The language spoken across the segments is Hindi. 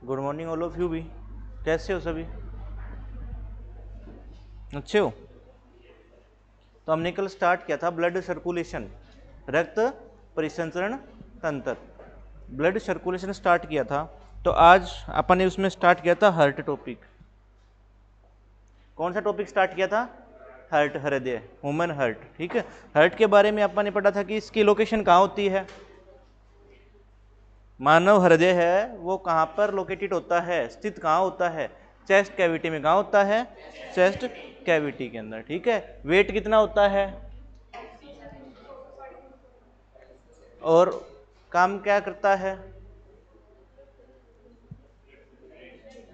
Good morning all of you भी। कैसे हो सभी? अच्छे हो? तो हमने कल स्टार्ट किया था ब्लड सर्कुलेशन, रक्त परिसंचरण तंत्र। ब्लड सर्कुलेशन स्टार्ट किया था। तो आज अपन ने उसमें स्टार्ट किया था हार्ट टॉपिक। कौन सा टॉपिक स्टार्ट किया था? हार्ट, हृदय, ह्यूमन हार्ट। ठीक है, हार्ट के बारे में अपन ने पढ़ा था कि इसकी लोकेशन कहाँ होती है। मानव हृदय है वो कहाँ पर लोकेटेड होता है, स्थित कहाँ होता है? चेस्ट कैविटी में। कहाँ होता है? चेस्ट कैविटी के अंदर। ठीक है, वेट कितना होता है और काम क्या करता है?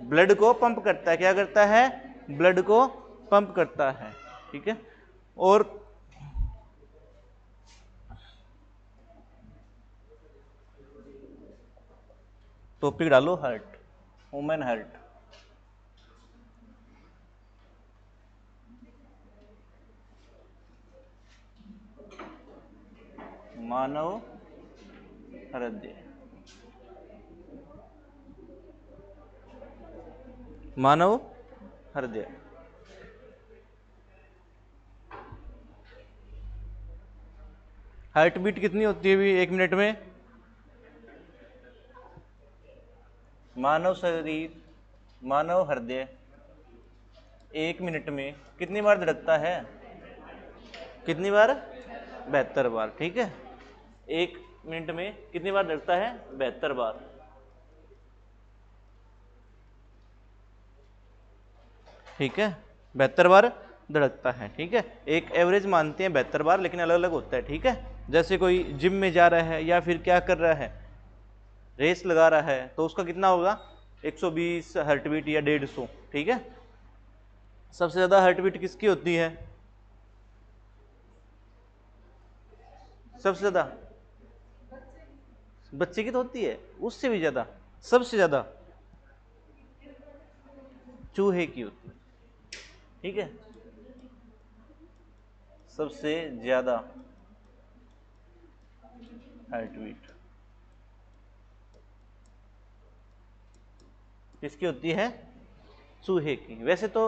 ब्लड को पंप करता है। क्या करता है? ब्लड को पंप करता है। ठीक है, और टॉपिक डालो हार्ट, ह्यूमन हार्ट। मानव हृदय, मानव हृदय। हार्ट बीट कितनी होती है भी 1 मिनट में? मानव शरीर, मानव हृदय 1 मिनट में कितनी बार धड़कता है? कितनी बार? 72 बार। ठीक है, 1 मिनट में कितनी बार धड़कता है? 72 बार। ठीक है, 72 बार धड़कता है। ठीक है, एक एवरेज मानते हैं 72 बार, लेकिन अलग अलग होता है। ठीक है, जैसे कोई जिम में जा रहा है या फिर क्या कर रहा है, रेस लगा रहा है, तो उसका कितना होगा? 120 हार्ट बीट या 150। ठीक है, सबसे ज्यादा हार्ट बीट किसकी होती है? सबसे ज्यादा बच्चे की तो होती है, उससे भी ज्यादा, सबसे ज्यादा चूहे की होती है। ठीक है, सबसे ज्यादा हार्ट बीट किसकी होती है? चूहे की। वैसे तो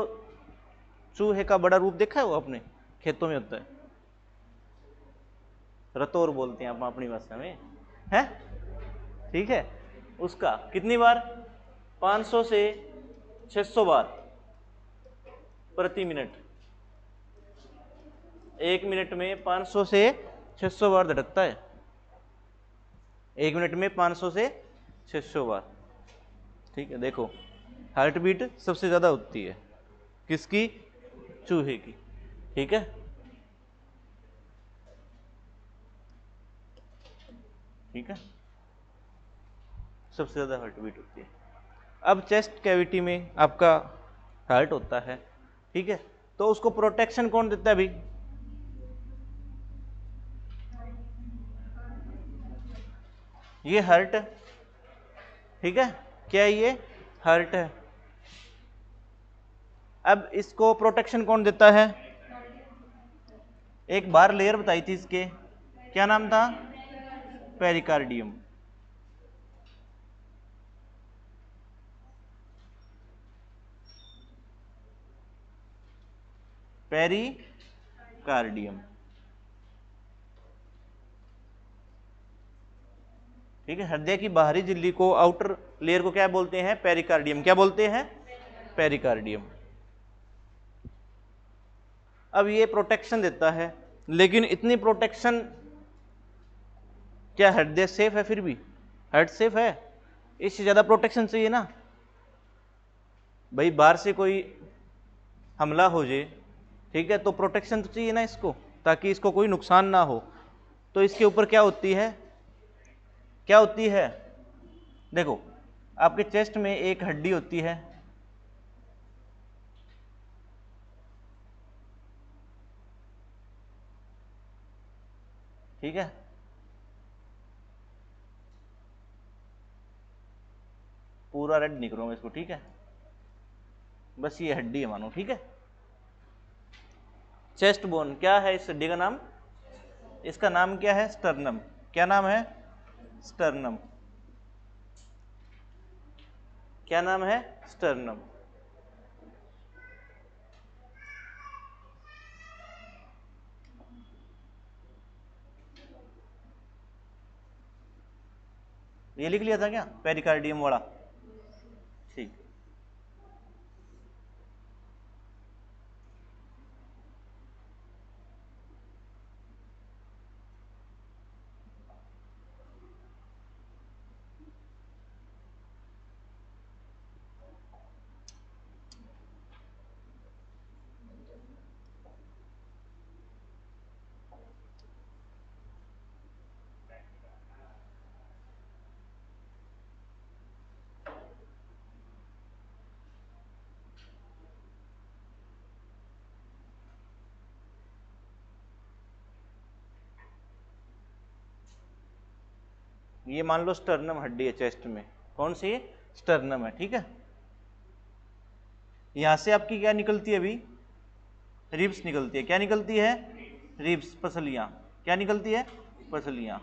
चूहे का बड़ा रूप देखा है वो अपने खेतों में होता है, रतौर बोलते हैं आप अपनी भाषा में, है? ठीक है, उसका कितनी बार? 500 से 600 बार प्रति मिनट। 1 मिनट में 500 से 600 बार धड़कता है। 1 मिनट में 500 से 600 बार। ठीक है, देखो हार्ट बीट सबसे ज्यादा होती है किसकी? चूहे की। ठीक है, ठीक है, सबसे ज्यादा हार्ट बीट होती है। अब चेस्ट कैविटी में आपका हार्ट होता है। ठीक है, तो उसको प्रोटेक्शन कौन देता है भाई? ये हार्ट। ठीक है, क्या ये हार्ट है? अब इसको प्रोटेक्शन कौन देता है? एक बार लेयर बताई थी इसके, क्या नाम था? पेरिकार्डियम। पेरिकार्डियम। ठीक है, हृदय की बाहरी झिल्ली को, आउटर लेयर को क्या बोलते हैं? पेरिकार्डियम। क्या बोलते हैं? पेरिकार्डियम। अब ये प्रोटेक्शन देता है, लेकिन इतनी प्रोटेक्शन, क्या हृदय सेफ है? फिर भी हार्ट सेफ है? इससे ज्यादा प्रोटेक्शन चाहिए ना भाई, बाहर से कोई हमला हो जाए, ठीक है, तो प्रोटेक्शन तो चाहिए ना इसको, ताकि इसको कोई नुकसान ना हो। तो इसके ऊपर क्या होती है? क्या होती है? देखो, आपके चेस्ट में एक हड्डी होती है, ठीक है, पूरा रेड नहीं करूंगा इसको, ठीक है, बस ये हड्डी है मानो। ठीक है, चेस्ट बोन क्या है इस हड्डी का नाम? इसका नाम क्या है? स्टर्नम। क्या नाम है? स्टर्नम। क्या नाम है? स्टर्नम। ये लिख लिया था क्या पेरिकार्डियम वाला? ठीक। ये मान लो स्टर्नम हड्डी है चेस्ट में, कौन सी? स्टर्नम है, ठीक है। यहां से आपकी क्या निकलती है अभी? रिब्स निकलती है। क्या निकलती है? रिब्स, पसलियां। क्या निकलती है? पसलियां।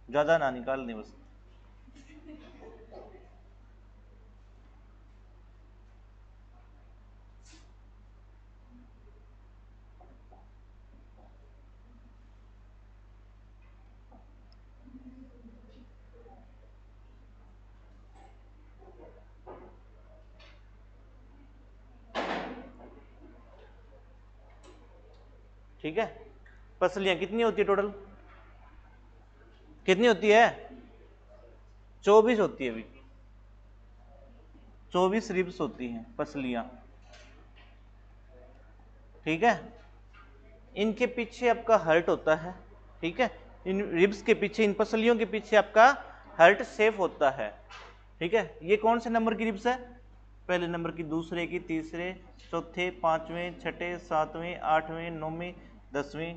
ज्यादा ना निकाल दे बस। ठीक है। पसलियां कितनी होती है टोटल? कितनी होती है? 24 होती है अभी। 24 रिब्स होती हैं पसलियां, ठीक है। इनके पीछे आपका हर्ट होता है, ठीक है। इन रिब्स के पीछे, इन पसलियों के पीछे आपका हर्ट सेफ होता है, ठीक है। ये कौन से नंबर की रिब्स है? पहले नंबर की, दूसरे की, तीसरे, चौथे, पांचवें, छठे, सातवें, आठवें, नौवीं, 10वीं।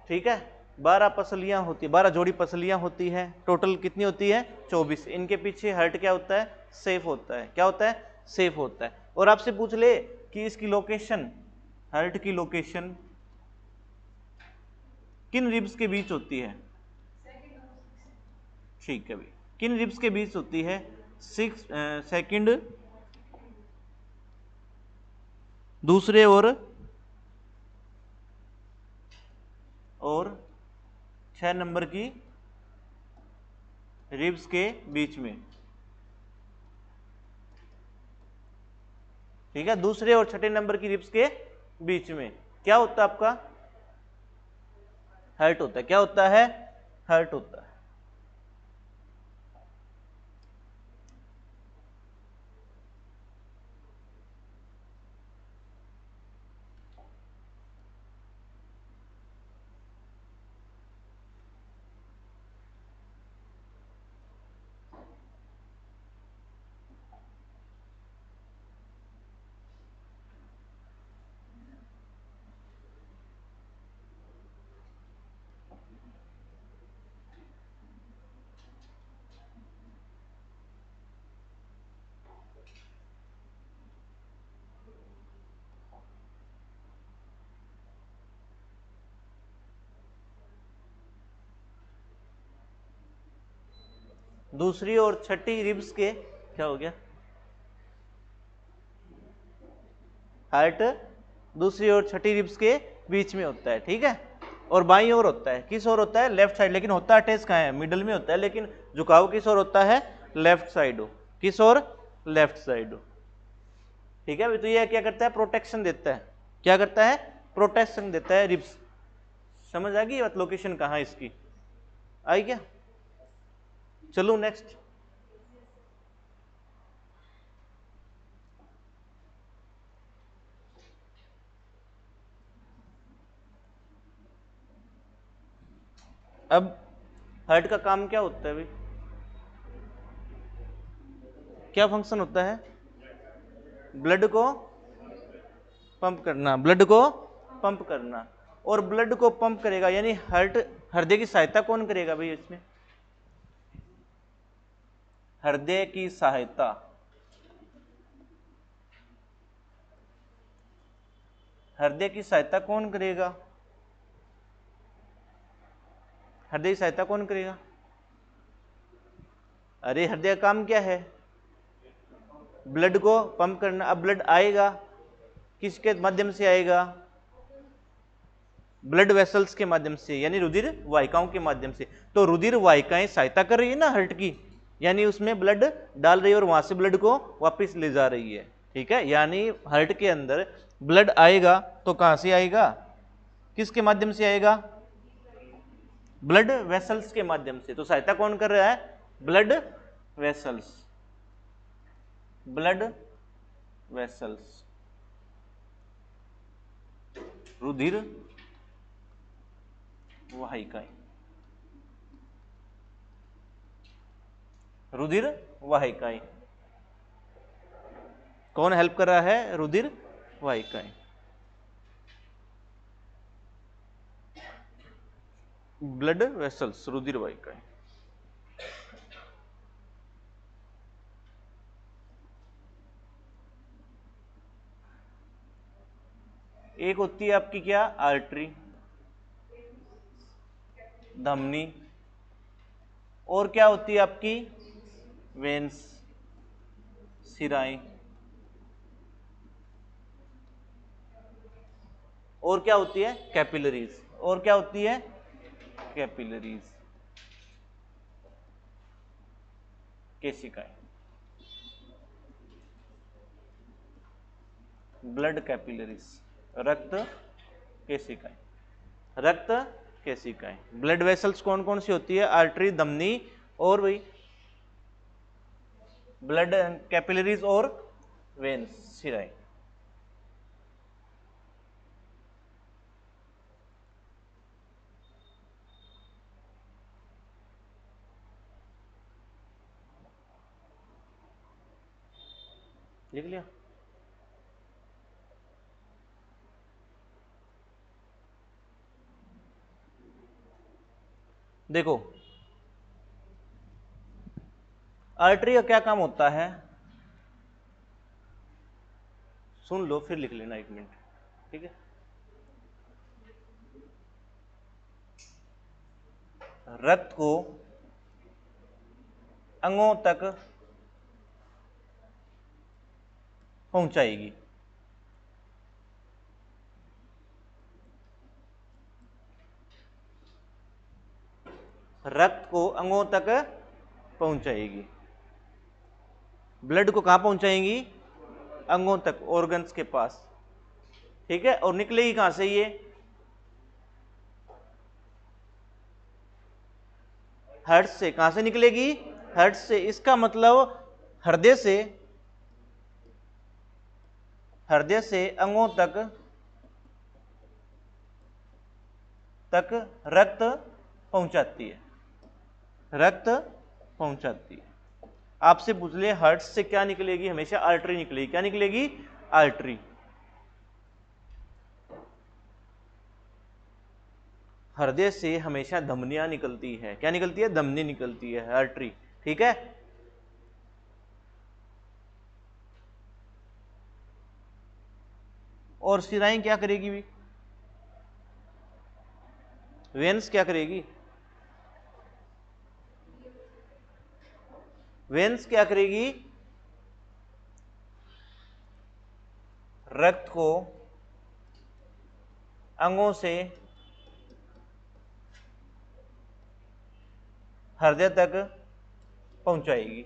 ठीक है। 12 पसलियां होती है, 12 जोड़ी पसलियां होती है। टोटल कितनी होती है? 24। इनके पीछे हर्ट क्या होता है? सेफ होता है। क्या होता है? सेफ होता है। और आपसे पूछ ले कि इसकी लोकेशन, हर्ट की लोकेशन किन रिब्स के बीच होती है? ठीक है भाई, किन रिब्स के बीच होती है? सेकंड, दूसरे और 6 नंबर की रिब्स के बीच में, ठीक है। दूसरे और छठे नंबर की रिब्स के बीच में क्या होता है आपका? हर्ट होता है। क्या होता है? हर्ट होता है। दूसरी और छठी रिब्स के क्या हो गया? हार्ट दूसरी और छठी रिब्स के बीच में होता है, ठीक है। और बाईं ओर होता है, किस ओर होता है? Left side. लेकिन होता अटैच कहाँ है? मिडल में होता है, लेकिन झुकाव किस ओर होता है? लेफ्ट साइड हो। किस ओर? लेफ्ट साइड हो, ठीक है। तो ये क्या करता है? प्रोटेक्शन देता है। क्या करता है? प्रोटेक्शन देता है रिब्स। समझ आ गई बात? लोकेशन कहाँ है इसकी? आई क्या? चलो नेक्स्ट। अब हार्ट का काम क्या होता है भाई? क्या फंक्शन होता है? ब्लड को पंप करना, ब्लड को पंप करना। और ब्लड को पंप करेगा यानी हर्ट, हृदय की सहायता कौन करेगा भाई इसमें? हृदय की सहायता हृदय की सहायता कौन करेगा? हृदय की सहायता कौन करेगा? अरे हृदय का काम क्या है? ब्लड को पंप करना। अब ब्लड आएगा किसके माध्यम से आएगा? ब्लड वेसल्स के माध्यम से, यानी रुधिर वाहिकाओं के माध्यम से। तो रुधिर वाहिकाएं सहायता कर रही है ना हार्ट की, यानी उसमें ब्लड डाल रही है और वहां से ब्लड को वापस ले जा रही है। ठीक है, यानी हार्ट के अंदर ब्लड आएगा तो कहां से आएगा? किसके माध्यम से आएगा? ब्लड वेसल्स के माध्यम से। तो सहायता कौन कर रहा है? Blood vessels. ब्लड वेसल्स, रुधिर वाहिकाएं। रुधिर वाहिकाएं कौन हेल्प कर रहा है? रुधिर वाहिकाएं। ब्लड वेसल्स, रुधिर वाहिकाएं। एक होती है आपकी क्या? आर्टरी, धमनी। और क्या होती है आपकी? वेन्स, सिराएं। और क्या होती है? कैपिलरीज। और क्या होती है? कैपिलरीज, केशिकाएं। ब्लड कैपिलरीज, रक्त केशिकाएं। रक्त केशिकाएं। ब्लड वेसल्स कौन कौन सी होती है? आर्टरी, धमनी और वही ब्लड कैपिलरीज और वेन्स, सिराएं। लिख लिया? देखो आर्टरी का क्या काम होता है, सुन लो फिर लिख लेना 1 मिनट। ठीक है, रक्त को अंगों तक पहुंचाएगी। रक्त को अंगों तक पहुंचाएगी। ब्लड को कहां पहुंचाएगी? अंगों तक, ऑर्गन्स के पास। ठीक है, और निकलेगी कहां से? ये हार्ट से। कहां से निकलेगी? हार्ट से। इसका मतलब हृदय से, हृदय से अंगों तक रक्त पहुंचाती है। रक्त पहुंचाती है। आपसे पूछ ले हार्ट से क्या निकलेगी? हमेशा आर्टरी निकलेगी। क्या निकलेगी? आर्टरी। हृदय से हमेशा धमनियां निकलती है। क्या निकलती है? धमनी निकलती है, आर्टरी। ठीक है, और सिराएं क्या करेगी भी? वेन्स क्या करेगी? वेन्स क्या करेगी? रक्त को अंगों से हृदय तक पहुंचाएगी।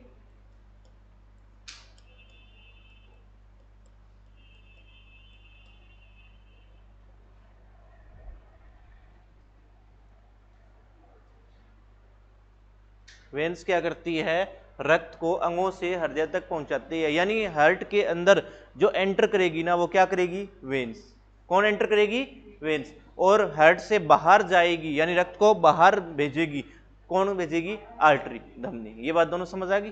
वेन्स क्या करती है? रक्त को अंगों से हृदय तक पहुंचाती है। यानी हार्ट के अंदर जो एंटर करेगी ना, वो क्या करेगी? वेन्स। कौन एंटर करेगी? वेन्स। और हार्ट से बाहर जाएगी, यानी रक्त को बाहर भेजेगी। कौन भेजेगी? आर्टरी, धमनी। ये बात दोनों समझ आ गई?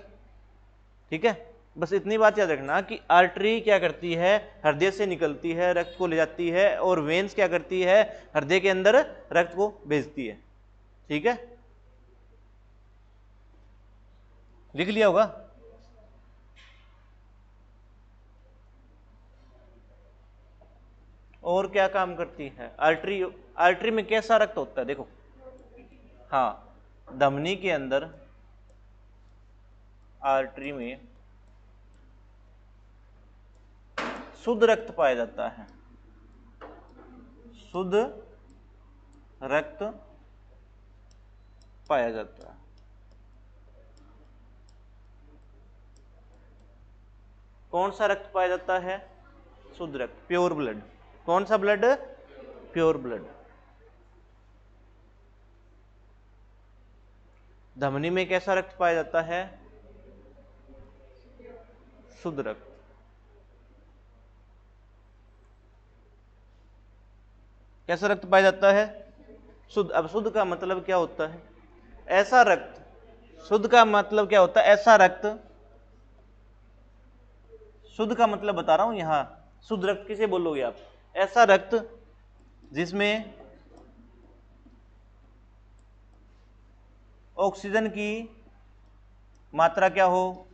ठीक है, बस इतनी बात याद रखना कि आर्टरी क्या करती है? हृदय से निकलती है, रक्त को ले जाती है, और वेन्स क्या करती है? हृदय के अंदर रक्त को भेजती है। ठीक है, लिख लिया होगा। और क्या काम करती है आर्टरी? आर्टरी में कैसा रक्त होता है देखो, हाँ, धमनी के अंदर आर्टरी में शुद्ध रक्त पाया जाता है, शुद्ध रक्त पाया जाता है। कौन सा रक्त पाया जाता है? शुद्ध रक्त, प्योर ब्लड। कौन सा ब्लड? Pure blood. धमनी में कैसा रक्त पाया जाता है? शुद्ध रक्त। कैसा रक्त पाया जाता है? शुद्ध। अब शुद्ध का मतलब क्या होता है? ऐसा रक्त। शुद्ध का मतलब क्या होता है? ऐसा रक्त। शुद्ध का मतलब बता रहा हूं यहां। शुद्ध रक्त किसे बोलोगे आप? ऐसा रक्त जिसमें ऑक्सीजन की मात्रा क्या हो?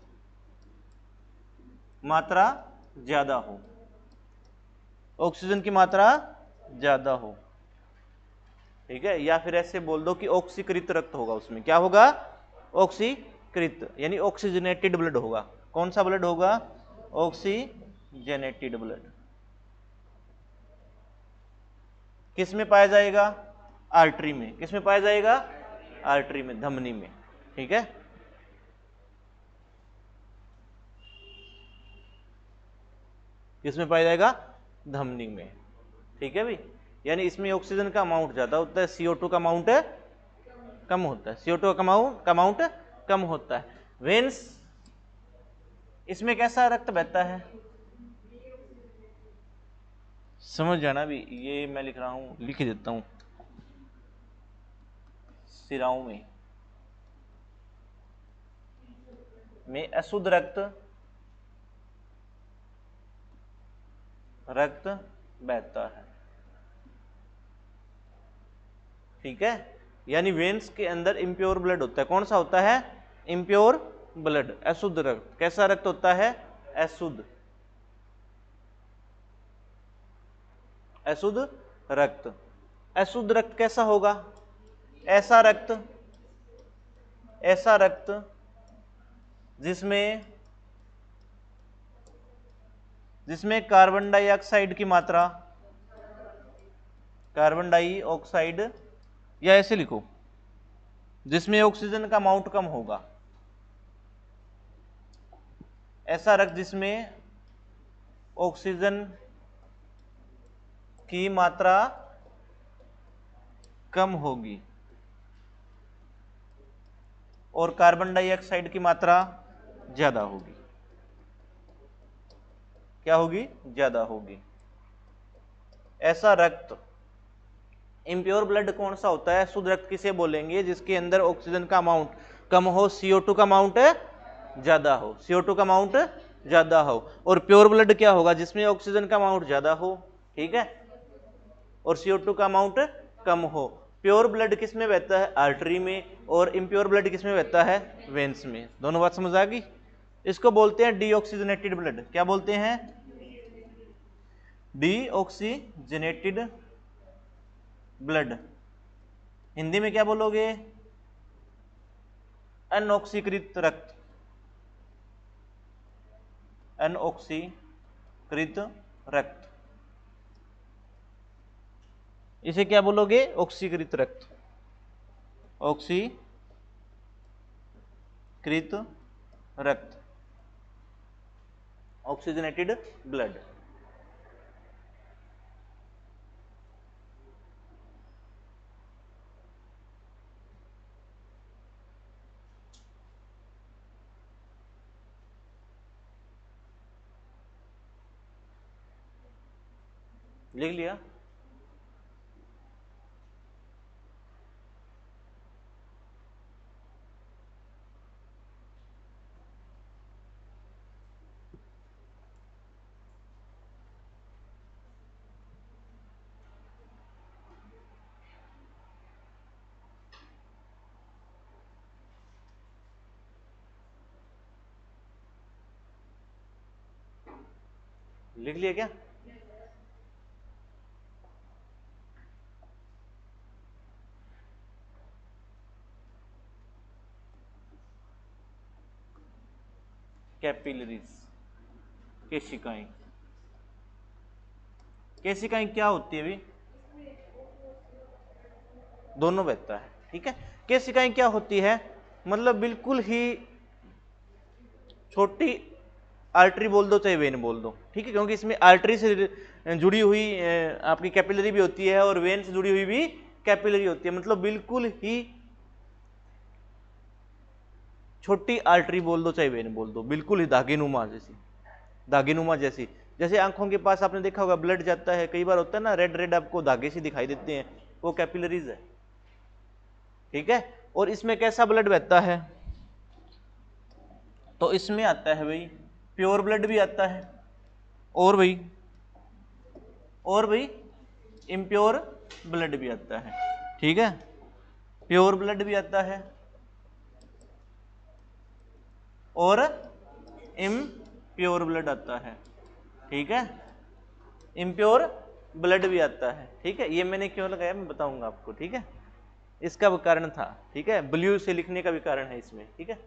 मात्रा ज्यादा हो। ऑक्सीजन की मात्रा ज्यादा हो, ठीक है। या फिर ऐसे बोल दो कि ऑक्सीकृत रक्त होगा, उसमें क्या होगा? ऑक्सीकृत, यानी ऑक्सीजनेटेड ब्लड होगा। कौन सा ब्लड होगा? Oxygenated blood. किस में पाया जाएगा? आर्टरी में। किस में पाया जाएगा? आर्टरी में, धमनी में, ठीक है। किस में पाया जाएगा? धमनी में, ठीक है भाई। यानी इसमें ऑक्सीजन का अमाउंट ज्यादा होता है, CO2 का अमाउंट कम होता है। CO2 का अमाउंट कम होता है। वेन्स, इसमें कैसा रक्त बहता है? समझ जाना भी, ये मैं लिख रहा हूं, लिख देता हूं। सिराओं में अशुद्ध रक्त बहता है, ठीक है। यानी वेन्स के अंदर इम्प्योर ब्लड होता है। कौन सा होता है? इम्प्योर ब्लड, अशुद्ध रक्त। कैसा रक्त होता है? अशुद्ध, अशुद्ध रक्त। अशुद्ध रक्त कैसा होगा? ऐसा रक्त, ऐसा रक्त जिसमें जिसमें कार्बन डाइऑक्साइड की मात्रा, कार्बन डाइऑक्साइड, या ऐसे लिखो, जिसमें ऑक्सीजन का अमाउंट कम होगा। ऐसा रक्त जिसमें ऑक्सीजन की मात्रा कम होगी और कार्बन डाइऑक्साइड की मात्रा ज्यादा होगी। क्या होगी? ज्यादा होगी। ऐसा रक्त, इम्प्योर ब्लड कौन सा होता है? शुद्ध रक्त किसे बोलेंगे? जिसके अंदर ऑक्सीजन का अमाउंट कम हो, CO2 का अमाउंट ज्यादा हो, CO2 का अमाउंट ज्यादा हो। और प्योर ब्लड क्या होगा? जिसमें ऑक्सीजन का अमाउंट ज्यादा हो, ठीक है, और CO2 का अमाउंट कम हो। प्योर ब्लड किस में बहता है? आर्टरी में। और इम्प्योर ब्लड किस में बहता है? वेन्स में। दोनों बात समझ आ गई? इसको बोलते हैं डीऑक्सीजनेटेड ब्लड। क्या बोलते हैं? Deoxygenated blood. हिंदी में क्या बोलोगे? अनऑक्सीकृत रक्त, अनऑक्सीकृत रक्त। इसे क्या बोलोगे? ऑक्सीकृत रक्त, ऑक्सीकृत रक्त, ऑक्सीजनेटेड ब्लड। लिख लिया? लिख लिया क्या? कैपिलरीज, केशिकाएं। केशिकाएं क्या होती है भाई? दोनों बहता है, ठीक है। केशिकाएं क्या होती है? मतलब बिल्कुल ही छोटी आर्टरी बोल दो चाहे वेन बोल दो, ठीक है, क्योंकि इसमें आर्टरी से जुड़ी हुई आपकी कैपिलरी भी होती है और वेन से जुड़ी हुई भी कैपिलरी होती है। मतलब बिल्कुल ही छोटी आर्टरी बोल दो चाहे वेन बोल दो, बिल्कुल ही धागेनुमा जैसी, धागेनुमा जैसी। जैसे आंखों के पास आपने देखा होगा ब्लड जाता है, कई बार होता है ना रेड रेड आपको धागे से दिखाई देते हैं, वो कैपिलरीज है, ठीक है। और इसमें कैसा ब्लड बहता है? तो इसमें आता है भाई प्योर ब्लड भी आता है, और भाई इम्प्योर ब्लड भी आता है, ठीक है। प्योर ब्लड भी आता है और इम्प्योर ब्लड आता है, ठीक है। इम्प्योर ब्लड भी आता है, ठीक है। ये मैंने क्यों लगाया मैं बताऊंगा आपको, ठीक है। इसका भी कारण था, ठीक है, ब्लू से लिखने का भी कारण है इसमें, ठीक है।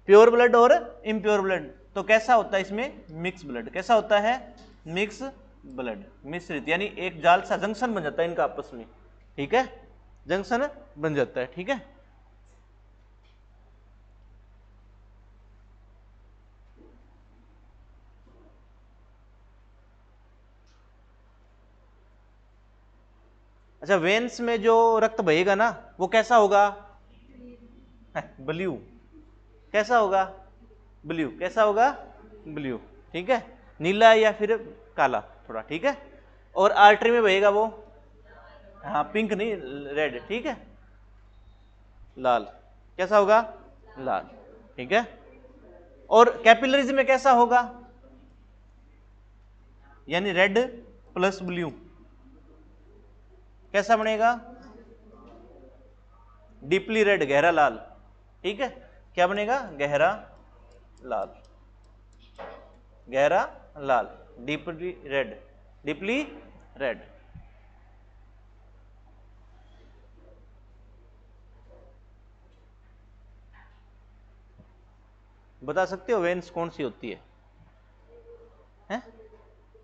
प्योर ब्लड और इम्प्योर ब्लड, तो कैसा होता है इसमें? Mix blood. कैसा होता है? मिक्स ब्लड, मिश्रित, यानी एक जाल सा जंक्शन बन जाता है इनका आपस में, ठीक है, जंक्शन बन जाता है, ठीक है। अच्छा, वेन्स में जो रक्त बहेगा ना वो कैसा होगा? ब्लू। कैसा होगा? ब्लू। कैसा होगा? ब्लू, ठीक है। नीला या फिर काला थोड़ा, ठीक है। और आर्टरी में बहेगा वो, हाँ पिंक नहीं, रेड, ठीक है, लाल। कैसा होगा? लाल, ठीक है। और कैपिलरीज में कैसा होगा? यानी रेड प्लस ब्लू, कैसा बनेगा? डीपली रेड, गहरा लाल, ठीक है। क्या बनेगा? गहरा लाल, गहरा लाल, डीपली रेड, डीपली रेड। बता सकते हो वेन्स कौन सी होती है? हैं?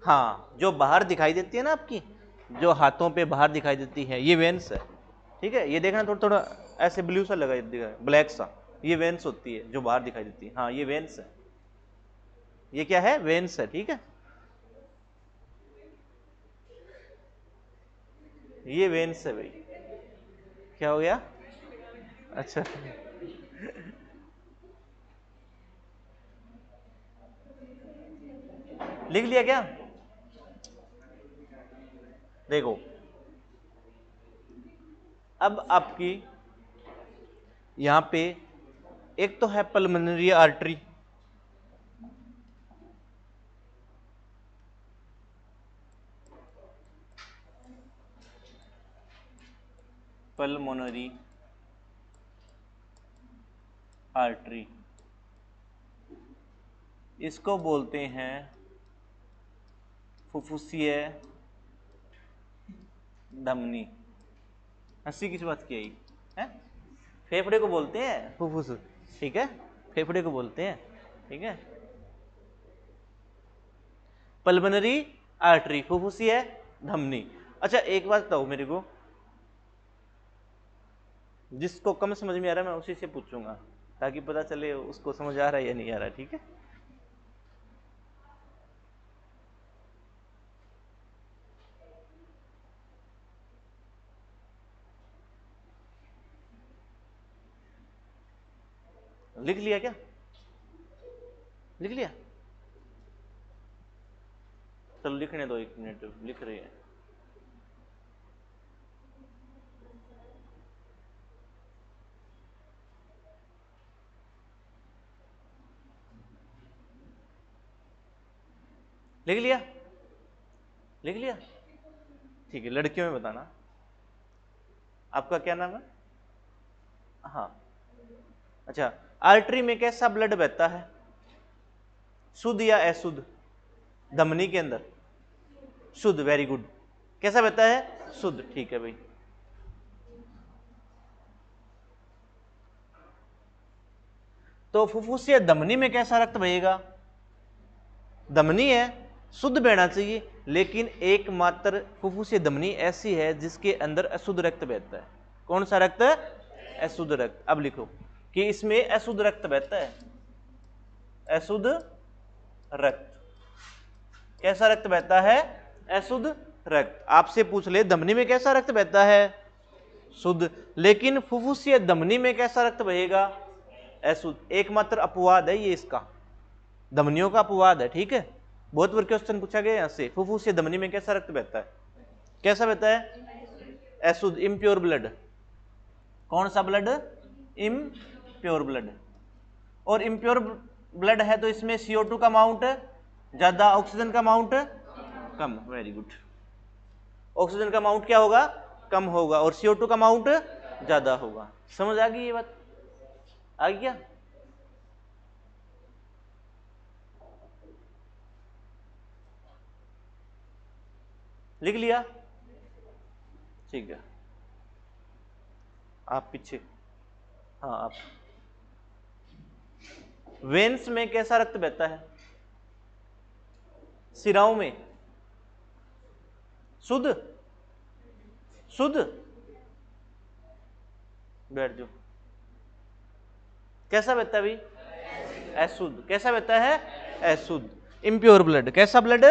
हाँ, जो बाहर दिखाई देती है ना आपकी, जो हाथों पे बाहर दिखाई देती है, ये वेन्स है, ठीक है। ये देखना थोड़ा थोड़ा ऐसे ब्लू सा लगा दिखा, ब्लैक सा, ये वेन्स होती है जो बाहर दिखाई देती है, हाँ ये वेन्स है। ये क्या है? वेन्स है, ठीक है। ये वेन्स है भाई। क्या हो गया? अच्छा, लिख लिया क्या? देखो, अब आपकी यहां पे एक तो है पल्मोनरी आर्टरी, पल्मोनरी आर्टरी, इसको बोलते हैं फुफ्फुसीय धमनी। हंसी किस बात की आई है? फेफड़े को बोलते हैं फुफ्फुस, ठीक है, फेफड़े को बोलते हैं, ठीक है। पल्मोनरी आर्टरी, फुफ्फुसीय धमनी। अच्छा एक बात बताओ मेरे को, जिसको कम समझ में आ रहा है मैं उसी से पूछूंगा ताकि पता चले उसको समझ आ रहा है या नहीं आ रहा, ठीक है। लिख लिया क्या? लिख लिया? चलो लिखने दो, 1 मिनट लिख रहे हैं। लिख लिया? लिख लिया, ठीक है। लड़कियों में बताना, आपका क्या नाम है? हाँ, अच्छा, आर्टरी में कैसा ब्लड बहता है? शुद्ध या अशुद्ध? धमनी के अंदर शुद्ध, वेरी गुड। कैसा बहता है? शुद्ध, ठीक है भाई। तो फुफ्फुसीय धमनी में कैसा रक्त बहेगा? धमनी है, शुद्ध बहना चाहिए, लेकिन एकमात्र फुफ्फुसीय धमनी ऐसी है जिसके अंदर अशुद्ध रक्त बहता है। कौन सा रक्त? अशुद्ध रक्त। अब लिखो कि इसमें अशुद्ध रक्त बहता है। अशुद्ध रक्त। कैसा रक्त बहता है? अशुद्ध रक्त। आपसे पूछ ले धमनी में कैसा रक्त बहता है? शुद्ध। लेकिन फुफ्फुसीय धमनी में कैसा रक्त बहेगा? अशुद्ध। एकमात्र अपवाद है ये इसका, धमनियों का अपवाद है, ठीक है। बहुत बार क्वेश्चन पूछा गया यहां से, फुफ्फुसीय धमनी में कैसा रक्त बहता है? कैसा बहता है? अशुद्ध, इम्प्योर ब्लड। कौन सा ब्लड? Impure blood. और इम्प्योर ब्लड है तो इसमें CO2 का अमाउंट ज्यादा, ऑक्सीजन का अमाउंट कम। Very good. ऑक्सीजन का अमाउंट क्या होगा? कम होगा, और CO2 का अमाउंट ज्यादा होगा। समझ आ गई ये बात? आ गया? लिख लिया? ठीक है। आप पीछे, हाँ आप। वेन्स में कैसा रक्त बहता है? सिराओं में शुद्ध, शुद्ध। बैठ जाओ। कैसा बहता है भाई? अशुद्ध। कैसा बहता है? अशुद्ध, इम्प्योर ब्लड। कैसा ब्लड?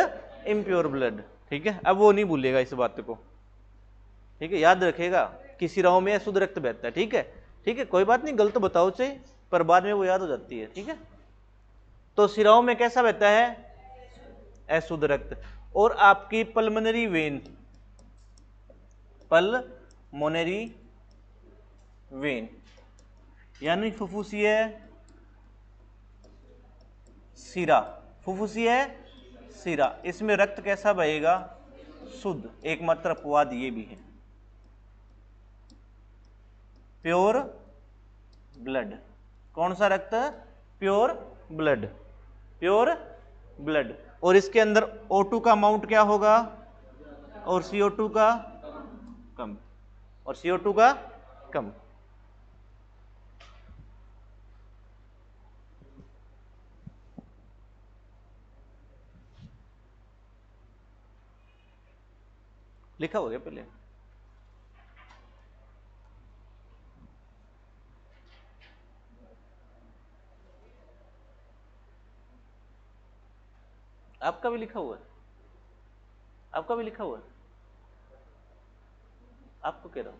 इम्प्योर ब्लड, ठीक है। अब वो नहीं भूलेगा इस बात को, ठीक है, याद रखेगा कि सिराओं में अशुद्ध रक्त बहता है, ठीक है। ठीक है, कोई बात नहीं, गलत बताओ चाहिए पर बाद में वो याद हो जाती है, ठीक है। तो सिराओं में कैसा बहता है? अशुद्ध रक्त। और आपकी पल्मोनरी वेन, पल्मोनरी वेन यानी फुफ्फुसीय सिरा, फुफ्फुसीय सिरा, इसमें रक्त कैसा बहेगा? शुद्ध। एकमात्र अपवाद ये भी है, प्योर ब्लड। कौन सा रक्त? Pure blood, pure blood. और इसके अंदर O2 का अमाउंट क्या होगा? और CO2 का कम, और CO2 का कम। लिखा हो गया पहले? आपका भी लिखा हुआ है? आपका भी लिखा हुआ है? आपको कह रहा हूं।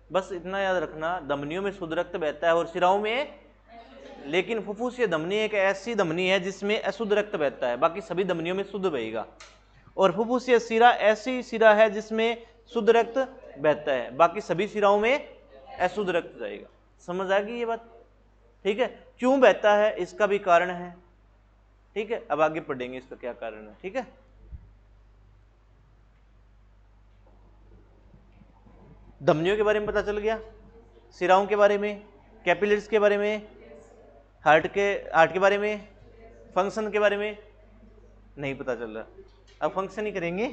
बस इतना याद रखना, धमनियों में शुद्ध रक्त बहता है और सिराओं में, लेकिन फुफ्फुसीय धमनी एक ऐसी धमनी है जिसमें अशुद्ध रक्त बहता है, बाकी सभी धमनियों में शुद्ध बहेगा। और फुफ्फुसीय सिरा ऐसी सिरा है जिसमें शुद्ध रक्त बहता है, बाकी सभी सिराओं में अशुद्ध रक्त जाएगा। समझ आ गई ये बात? ठीक है। क्यों बहता है इसका भी कारण है, ठीक है, अब आगे पढ़ेंगे इसका क्या कारण है, ठीक है। धमनियों के बारे में पता चल गया, सिराओं के बारे में, कैपिलरीज के बारे में, हार्ट के बारे में, फंक्शन के बारे में नहीं पता चल रहा। अब फंक्शन ही करेंगे।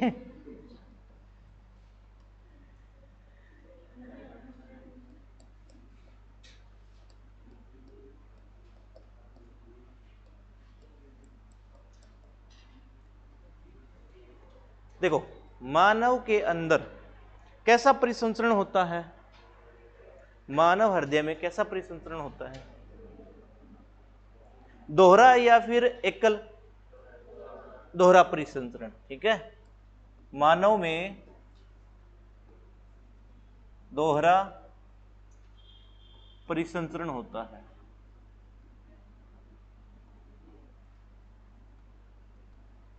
देखो, मानव के अंदर कैसा परिसंचरण होता है? मानव हृदय में कैसा परिसंचरण होता है? दोहरा या फिर एकल? दोहरा परिसंचरण, ठीक है। मानव में दोहरा परिसंचरण होता है।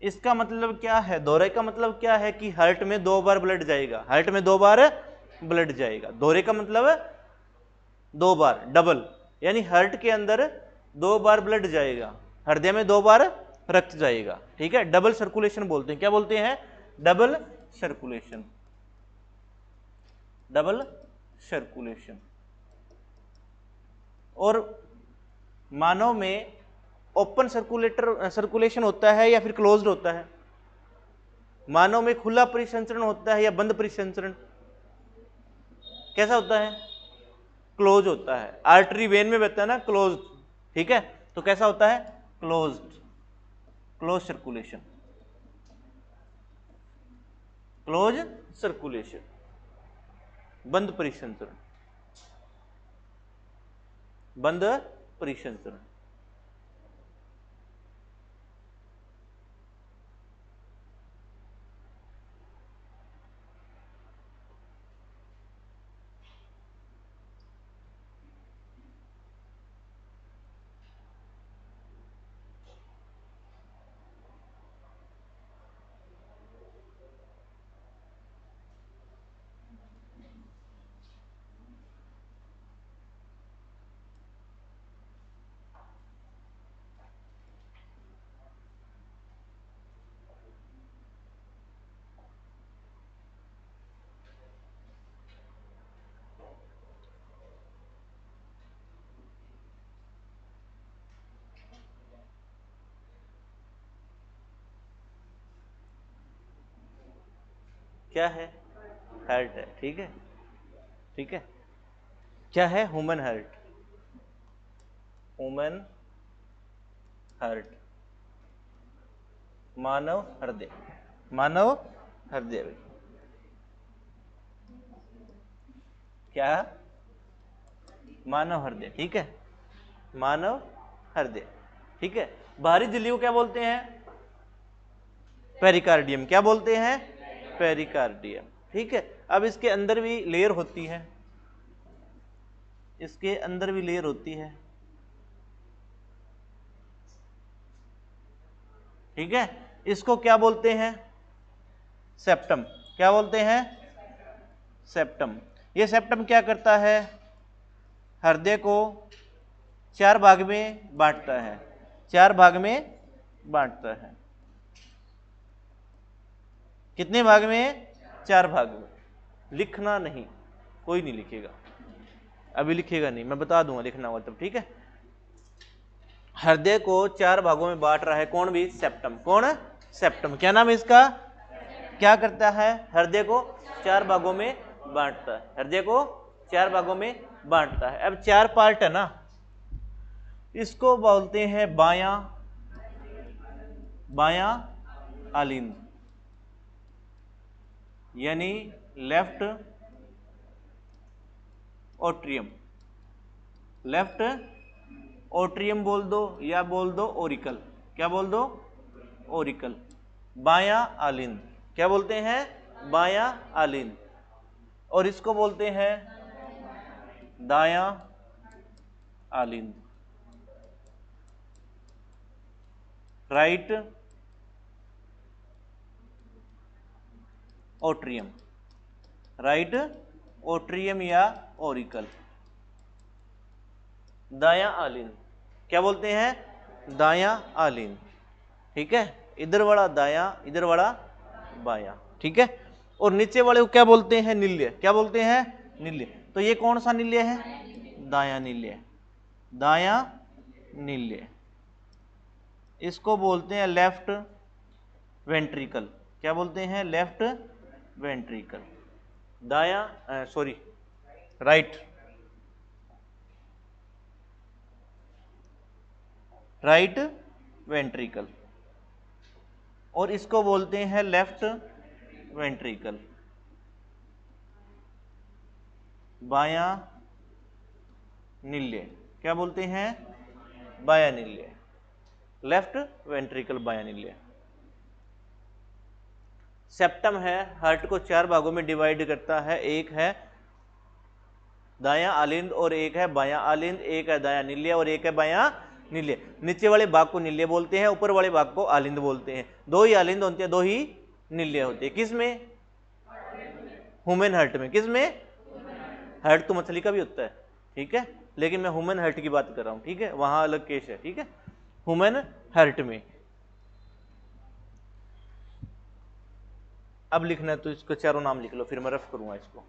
इसका मतलब क्या है? दोहरे का मतलब क्या है कि हार्ट में 2 बार ब्लड जाएगा, हार्ट में 2 बार ब्लड जाएगा। दोहरे का मतलब 2 बार, डबल, यानी हार्ट के अंदर 2 बार ब्लड जाएगा, हृदय में 2 बार रक्त जाएगा, ठीक है। डबल सर्कुलेशन बोलते हैं। क्या बोलते हैं? Double circulation. Double circulation. और मानव में ओपन सर्कुलेशन होता है या फिर क्लोज्ड होता है? मानव में खुला परिसंचरण होता है या बंद परिसंचरण? कैसा होता है? क्लोज होता है। आर्टरी वेन में बहता है ना, क्लोज, ठीक है, तो कैसा होता है? Closed, close circulation, close circulation, बंद परिसंचरण, बंद परिसंचरण। क्या है? हार्ट है, ठीक है, ठीक है। क्या है? ह्यूमन हार्ट, ह्यूमन हार्ट, मानव हृदय, मानव हृदय। क्या? मानव हृदय, ठीक है, मानव हृदय, ठीक है। बाहरी झिल्ली को क्या बोलते हैं? पेरिकार्डियम। क्या बोलते हैं? पेरिकार्डियम, ठीक है। अब इसके अंदर भी लेयर होती है, इसके अंदर भी लेयर होती है, ठीक है। इसको क्या बोलते हैं? सेप्टम। क्या बोलते हैं? सेप्टम। ये सेप्टम क्या करता है? हृदय को 4 भाग में बांटता है, 4 भाग में बांटता है। कितने भाग में? 4 भाग में। लिखना नहीं, कोई नहीं लिखेगा, अभी लिखेगा नहीं, मैं बता दूंगा लिखना होगा तब, ठीक है। हृदय को 4 भागों में बांट रहा है कौन? भी सेप्टम। कौन? सेप्टम। क्या नाम है इसका? क्या करता है? हृदय को 4 भागों में बांटता है, हृदय को 4 भागों में बांटता है। अब 4 पार्ट है ना, इसको बोलते हैं बायां, बायां आलिंद, यानी लेफ्ट ओट्रियम, लेफ्ट ओट्रियम बोल दो या बोल दो ओरिकल। क्या बोल दो? ओरिकल। बायां आलिंद, क्या बोलते हैं? बायां आलिंद। और इसको बोलते हैं दायां आलिंद, राइट ओट्रियम, राइट ओट्रियम या ओरिकल। दायां आलिंद क्या बोलते हैं? दायां आलिंद, ठीक है। इधर वाला दायां, इधर वाला बायां, ठीक है। और नीचे वाले को क्या बोलते हैं? निल्य। क्या बोलते हैं? निल्य। तो ये कौन सा निल्य है? दायां निल्य, दायां निल्य। इसको बोलते हैं लेफ्ट वेंट्रिकल। क्या बोलते हैं? Left ventricle. दायां सॉरी राइट, राइट वेंट्रिकल। और इसको बोलते हैं लेफ्ट वेंट्रिकल, बायां निल्य। क्या बोलते हैं? बायां निल्य, लेफ्ट वेंट्रिकल, बायां निल्य। सेप्टम है, हार्ट को 4 भागों में डिवाइड करता है, एक है दायां आलिंद और एक है बायां आलिंद, एक है दायां निल्य और एक है बायां निल्य। नीचे वाले भाग को निल्य बोलते हैं, ऊपर वाले भाग को आलिंद बोलते हैं। 2 ही आलिंद होते हैं, 2 ही निल्य होते हैं। किस में? ह्यूमन हार्ट में। किस में? हार्ट तो मछली का भी होता है, ठीक है, लेकिन मैं ह्यूमन हार्ट की बात कर रहा हूं, ठीक है, वहां अलग केस है, ठीक है। ह्यूमन हार्ट में अब लिखना है तो इसको चारों नाम लिख लो, फिर मैं रफ करूंगा इसको।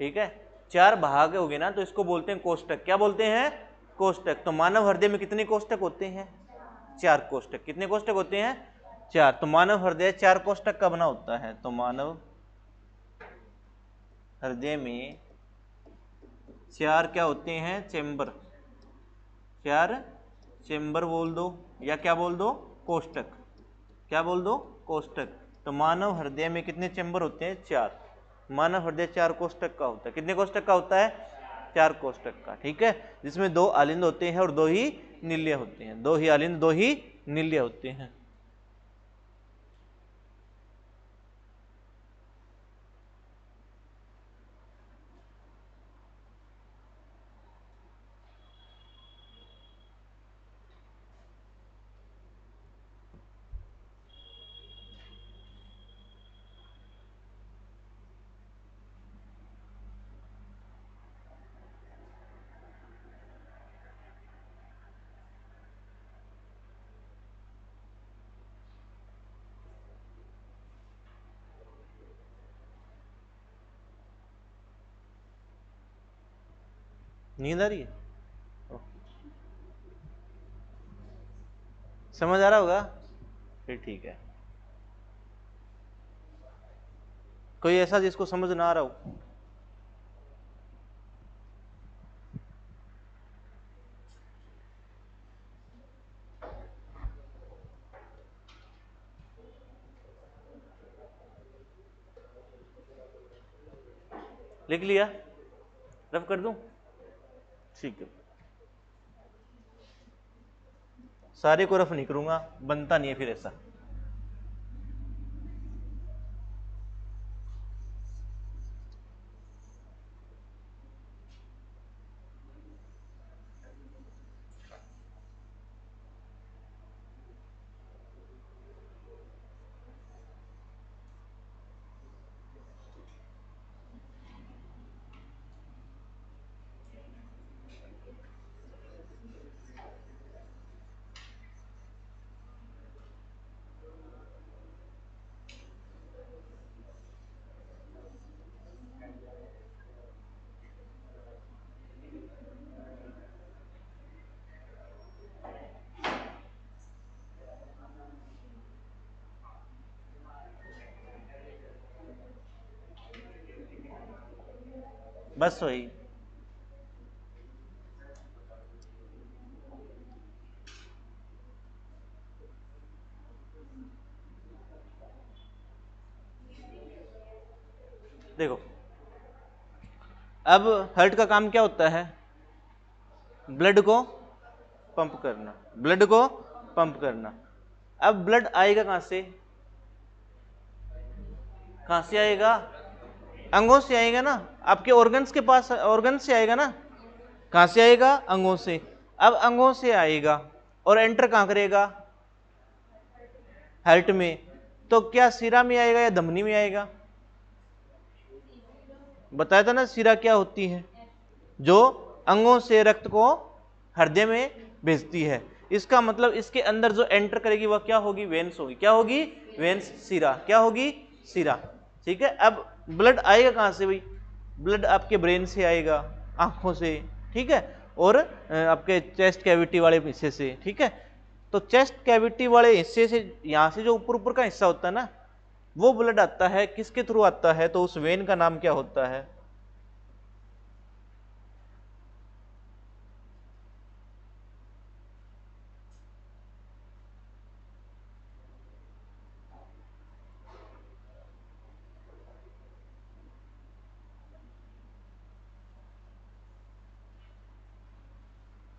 ठीक है, 4 भाग हो गए ना, तो इसको बोलते हैं कोष्टक। क्या बोलते हैं? कोष्टक। तो मानव हृदय में कितने कोष्टक होते हैं? 4 कोष्टक। कितने कोष्टक होते हैं? 4। तो मानव हृदय 4 कोष्टक का बना होता है। तो मानव हृदय में 4 क्या होते हैं? चेंबर। 4 चेंबर बोल दो, या क्या बोल दो? कोष्टक। क्या बोल दो? कोष्टक। तो मानव हृदय में कितने चेंबर होते हैं? 4। मानव हृदय 4 कोष्टक का होता है। कितने कोष्टक का होता है? 4 कोष्टक का। ठीक है, जिसमें 2 आलिंद होते हैं और 2 ही नील्य होते हैं। 2 ही आलिंद, 2 ही नील्य होते हैं। नींद आ रही है? समझ आ रहा होगा? फिर ठीक है। कोई ऐसा जिसको समझ ना आ रहा हो? लिख लिया? रफ कर दूं? ठीक है, सारे को रफ नहीं करूंगा, बनता नहीं है फिर ऐसा। बस वही। देखो, अब हार्ट का काम क्या होता है? ब्लड को पंप करना, ब्लड को पंप करना। अब ब्लड आएगा कहां से? कहां से आएगा? अंगों से आएगा ना, आपके ऑर्गन्स के पास, ऑर्गन से आएगा ना। कहां से आएगा? अंगों से। अब अंगों से आएगा और एंटर कहां करेगा? हार्ट में। तो क्या सिरा में आएगा या धमनी में आएगा? बताया था ना, सिरा क्या होती है? जो अंगों से रक्त को हृदय में भेजती है। इसका मतलब इसके अंदर जो एंटर करेगी वह क्या होगी? वेन्स होगी। क्या होगी? वेन्स। सिरा। क्या होगी? सिरा। ठीक है, अब ब्लड आएगा कहां से भाई? ब्लड आपके ब्रेन से आएगा, आंखों से, ठीक है, और आपके चेस्ट कैविटी वाले हिस्से से। ठीक है, तो चेस्ट कैविटी वाले हिस्से से, यहां से जो ऊपर ऊपर का हिस्सा होता है ना, वो ब्लड आता है किसके थ्रू आता है? तो उस वेन का नाम क्या होता है?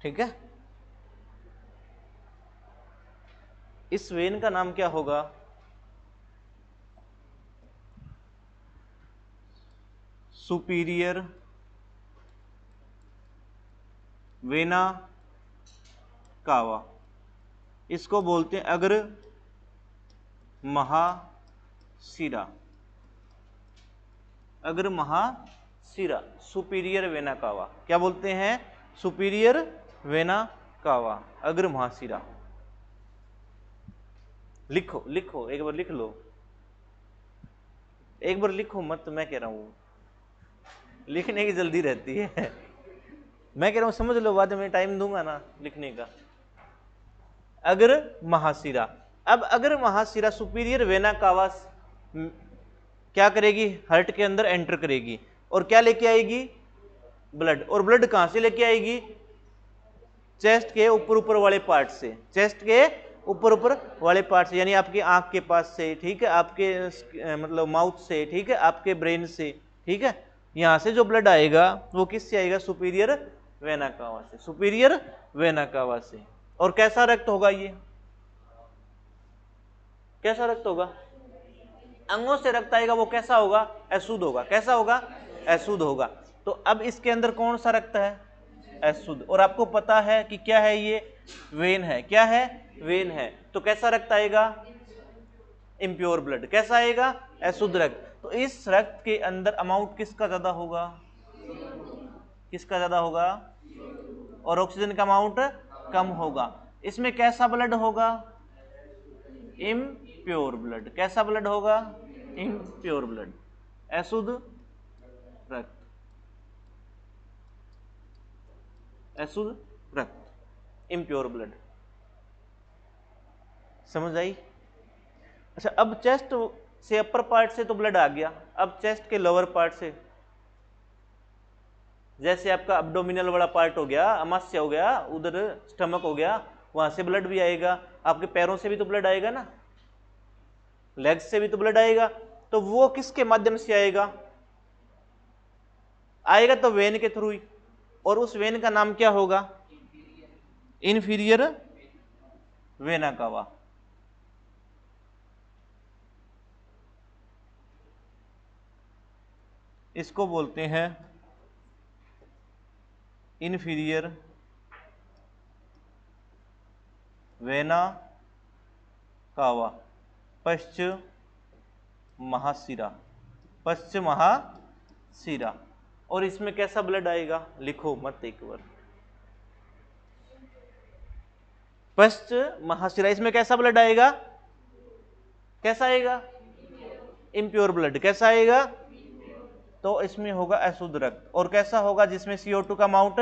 ठीक है, इस वेन का नाम क्या होगा? Superior vena cava. इसको बोलते हैं अग्र महाशिरा। अग्र महाशिरा, सुपीरियर वेना कावा। क्या बोलते हैं? सुपीरियर वेना कावा, अग्र महाशिरा। लिखो लिखो, एक बार लिख लो, एक बार लिखो मत, मैं कह रहा हूं। लिखने की जल्दी रहती है। मैं कह रहा हूं समझ लो, बाद में टाइम दूंगा ना लिखने का। अगर महाशिरा, अब अगर महाशिरा सुपीरियर वेना कावा क्या करेगी, हार्ट के अंदर एंटर करेगी और क्या लेके आएगी, ब्लड। और ब्लड कहां से लेके आएगी, चेस्ट के ऊपर ऊपर वाले पार्ट से, चेस्ट के ऊपर ऊपर वाले पार्ट से, यानी आपकी आंख के पास से, ठीक है, आपके मतलब माउथ से, ठीक है, आपके ब्रेन से, ठीक है। यहां से जो ब्लड आएगा वो किससे आएगा, सुपीरियर वेना कावा से, सुपीरियर वेना कावा से। और कैसा रक्त होगा ये, कैसा रक्त होगा, अंगों से रक्त आएगा, वो कैसा होगा, अशुद्ध होगा। कैसा होगा, अशुद्ध होगा। तो अब इसके अंदर कौन सा रक्त है, अशुद्ध। और आपको पता है कि क्या है ये, वेन है। क्या है, वेन है। तो कैसा रक्त आएगा, इम्प्योर ब्लड। कैसा आएगा, अशुद्ध रक्त। तो इस रक्त के अंदर अमाउंट किसका ज्यादा होगा, किसका ज्यादा होगा, और ऑक्सीजन का अमाउंट कम होगा। इसमें कैसा ब्लड होगा, इम्प्योर ब्लड। कैसा ब्लड होगा, इम्प्योर ब्लड, अशुद्ध रक्त, अशुद्ध रक्त, इम्प्योर ब्लड। समझ आई। अच्छा, अब चेस्ट से अपर पार्ट से तो ब्लड आ गया, अब चेस्ट के लोअर पार्ट से, जैसे आपका अब्डोमिनल वाला पार्ट हो गया, अमाशय हो गया, उधर स्टमक हो गया, वहां से ब्लड भी आएगा। आपके पैरों से भी तो ब्लड आएगा ना, लेग्स से भी तो ब्लड आएगा। तो वो किसके माध्यम से आएगा, आएगा तो वेन के थ्रू ही। और उस वेन का नाम क्या होगा, इन्फीरियर वेना कावा। इसको बोलते हैं इन्फीरियर वेना कावा, पश्च महाशिरा, पश्च महाशिरा। और इसमें कैसा ब्लड आएगा, लिखो मत एक बार, पश्च महाशिरा। इसमें कैसा ब्लड आएगा, कैसा आएगा, इम्प्योर ब्लड। कैसा आएगा, तो इसमें होगा अशुद्ध रक्त। और कैसा होगा, जिसमें CO2 का अमाउंट,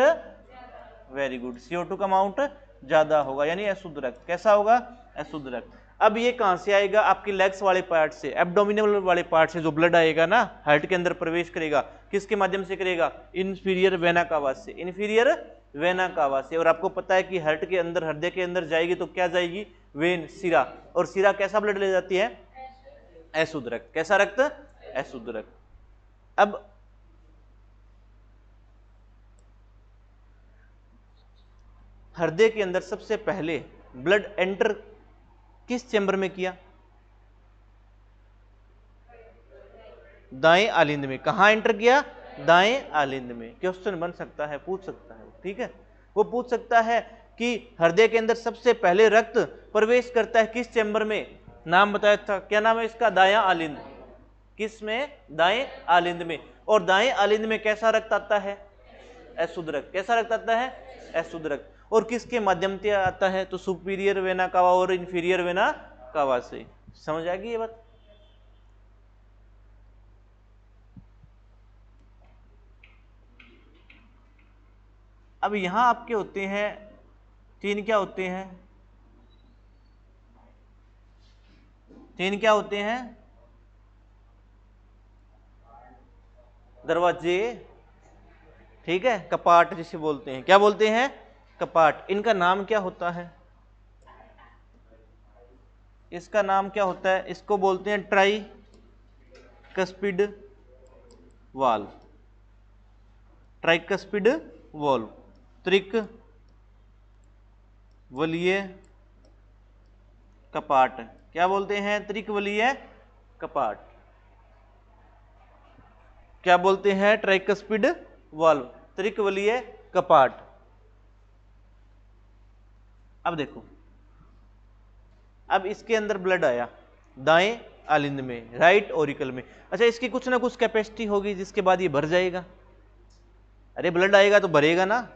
वेरी गुड, CO2 का अमाउंट ज्यादा होगा, यानी अशुद्ध रक्त। कैसा होगा, अशुद्ध रक्त। अब ये कहां से आएगा, आपके लेग्स वाले पार्ट से, एब्डोमिनल वाले पार्ट से जो ब्लड आएगा ना, हार्ट के अंदर प्रवेश करेगा, किसके माध्यम से करेगा, इन्फीरियर वेना कावा से, इन्फीरियर वेना कावा से। और आपको पता है कि हार्ट के अंदर, हृदय के अंदर जाएगी तो क्या जाएगी, वेन, सिरा। और सिरा कैसा ब्लड ले जाती है, अशुद्ध रक्त। कैसा रक्त, अशुद्ध रक्त। अब हृदय के अंदर सबसे पहले ब्लड एंटर किस चैम्बर में किया, दाएं आलिंद में। कहां एंटर किया, दाएं आलिंद में। क्वेश्चन बन सकता है, पूछ सकता है, ठीक है, वो पूछ सकता है कि हृदय के अंदर सबसे पहले रक्त प्रवेश करता है किस चैम्बर में, नाम बताया था, क्या नाम है इसका, दायां आलिंद। किस में, दाएं आलिंद में। और दाएं आलिंद में कैसा रक्त आता है, अशुद्ध रक्त। कैसा रक्त आता है, अशुद्ध रक्त। और किसके माध्यम से आता है, तो सुपीरियर वेना कावा और इंफीरियर वेना कावा से। समझ आ गई ये बात। अब यहां आपके होते हैं तीन, क्या होते हैं, तीन क्या होते हैं, दरवाजे, ठीक है, कपाट जिसे बोलते हैं। क्या बोलते हैं, कपाट। इनका नाम क्या होता है, इसका नाम क्या होता है, इसको बोलते हैं try cuspid valve, tricuspid valve, त्रिक वलीय कपाट। क्या बोलते हैं, त्रिकवलीय कपाट। क्या बोलते हैं, ट्राइकस्पिड वाल्व, त्रिकवलीय कपाट। अब देखो, अब इसके अंदर ब्लड आया दाएं आलिंद में, राइट ओरिकल में। अच्छा, इसकी कुछ ना कुछ कैपेसिटी होगी जिसके बाद ये भर जाएगा। अरे ब्लड आएगा तो भरेगा ना।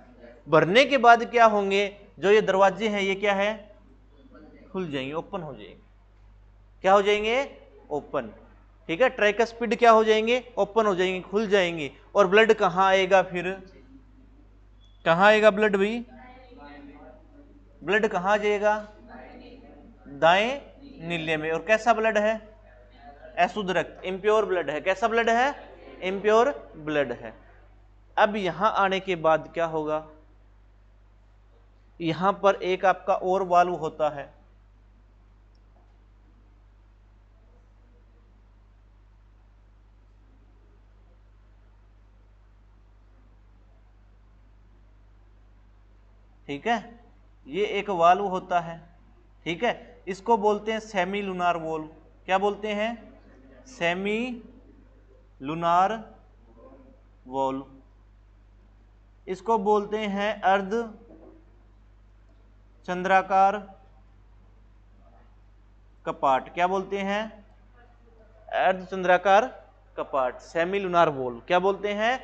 भरने के बाद क्या होंगे, जो ये दरवाजे हैं ये क्या है, खुल जाएंगे, ओपन हो जाएंगे। क्या हो जाएंगे, ओपन, ठीक है। ट्राइकस्पिड क्या हो जाएंगे, ओपन हो जाएंगे, खुल जाएंगे। और ब्लड कहाँ आएगा फिर, कहाँ आएगा ब्लड भाई, ब्लड कहाँ जाएगा, दाएं नीले में। और कैसा ब्लड है, अशुद्ध रक्त, इम्प्योर ब्लड है। कैसा ब्लड है, इम्प्योर ब्लड है। अब यहां आने के बाद क्या होगा, यहां पर एक आपका और वाल्व होता है, ठीक है, ये एक वाल्व होता है, ठीक है, इसको बोलते हैं सेमी लूनार वॉल्व। क्या बोलते हैं, सेमी लूनार वॉल्व। इसको बोलते हैं अर्ध चंद्राकार कपाट। क्या बोलते हैं, अर्ध चंद्राकार कपाट, सेमी लूनार वॉल्व। क्या बोलते हैं,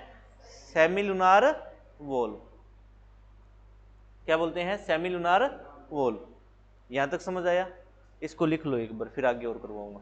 सेमी लूनार वॉल्व। क्या बोलते हैं, सेमी लूनार वॉल्व। यहां तक समझ आया, इसको लिख लो एक बार, फिर आगे और करवाऊंगा।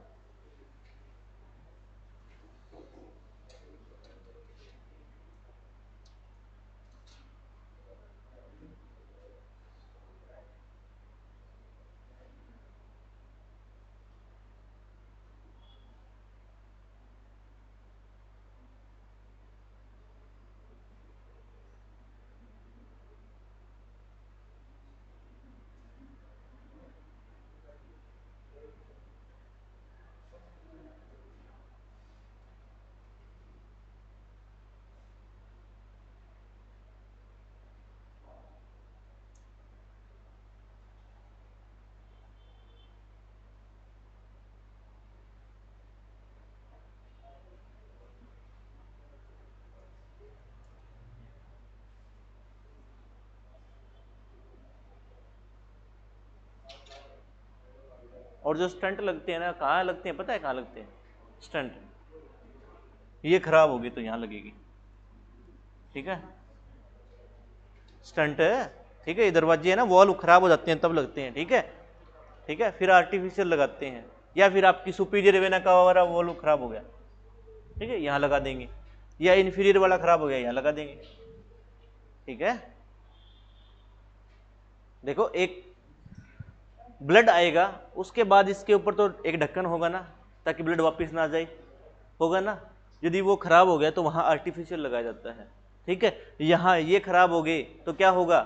और जो स्टंट लगते हैं ना, कहाँ लगते हैं पता है, कहाँ लगते हैं स्टंट, ये खराब होगी तो यहाँ लगेगी, ठीक है, स्टंट है, ठीक है, ये दरवाजे है ना, वॉल खराब हो जाते हैं तब लगते हैं, ठीक है, ठीक है, फिर आर्टिफिशियल लगाते हैं, या फिर आपकी सुपीरियर वेना का वाला वॉल खराब हो गया, ठीक है, यहाँ लगा देंगे, या इन्फीरियर वाला खराब हो गया, यहाँ लगा देंगे, ठीक है। देखो एक ब्लड आएगा, उसके बाद इसके ऊपर तो एक ढक्कन होगा ना, ताकि ब्लड वापस ना आ जाए, होगा ना, यदि वो खराब हो गया तो वहां आर्टिफिशियल लगाया जाता है, ठीक है। यहाँ ये खराब हो गए तो क्या होगा,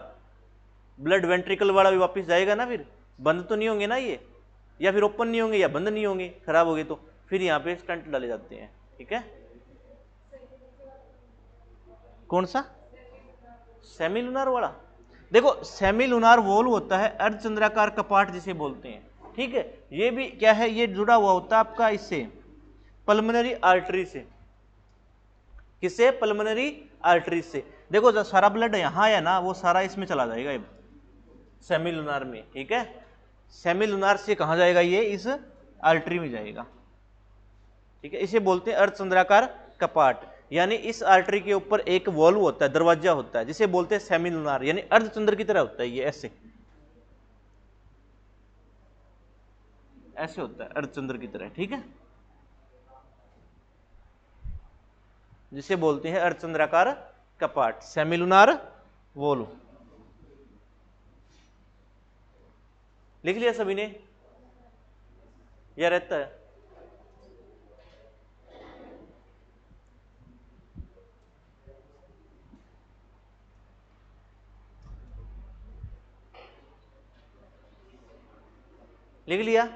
ब्लड वेंट्रिकल वाला भी वापस जाएगा ना, फिर बंद तो नहीं होंगे ना ये, या फिर ओपन नहीं होंगे या बंद नहीं होंगे, खराब हो गए तो फिर यहाँ पे स्टंट डाले जाते हैं, ठीक है। कौन सा, सेमी लूनार वाला, देखो सेमी लूनार वॉल्व होता है अर्धचंद्राकार कपाट जिसे बोलते हैं, ठीक है। ये भी क्या है, ये जुड़ा हुआ होता है आपका इससे, पल्मोनरी आर्टरी से। किससे, पल्मोनरी आर्टरी से। देखो जो सारा ब्लड यहाँ आया ना, वो सारा इसमें चला जाएगा सेमी लूनार में, ठीक है। सेमी लूनार से कहाँ जाएगा, ये इस आर्टरी में जाएगा, ठीक है। इसे बोलते हैं अर्धचंद्राकार कपाट, यानी इस आर्टरी के ऊपर एक वॉल्व होता है, दरवाजा होता है, जिसे बोलते हैं सेमी लूनार, यानी अर्धचंद्र की तरह होता है, ये ऐसे ऐसे होता है अर्धचंद्र की तरह, ठीक है, जिसे बोलते हैं अर्धचंद्राकार कपाट, सेमी लूनार वॉल्व। लिख लिया सभी ने, या रहता है, लिख लिया।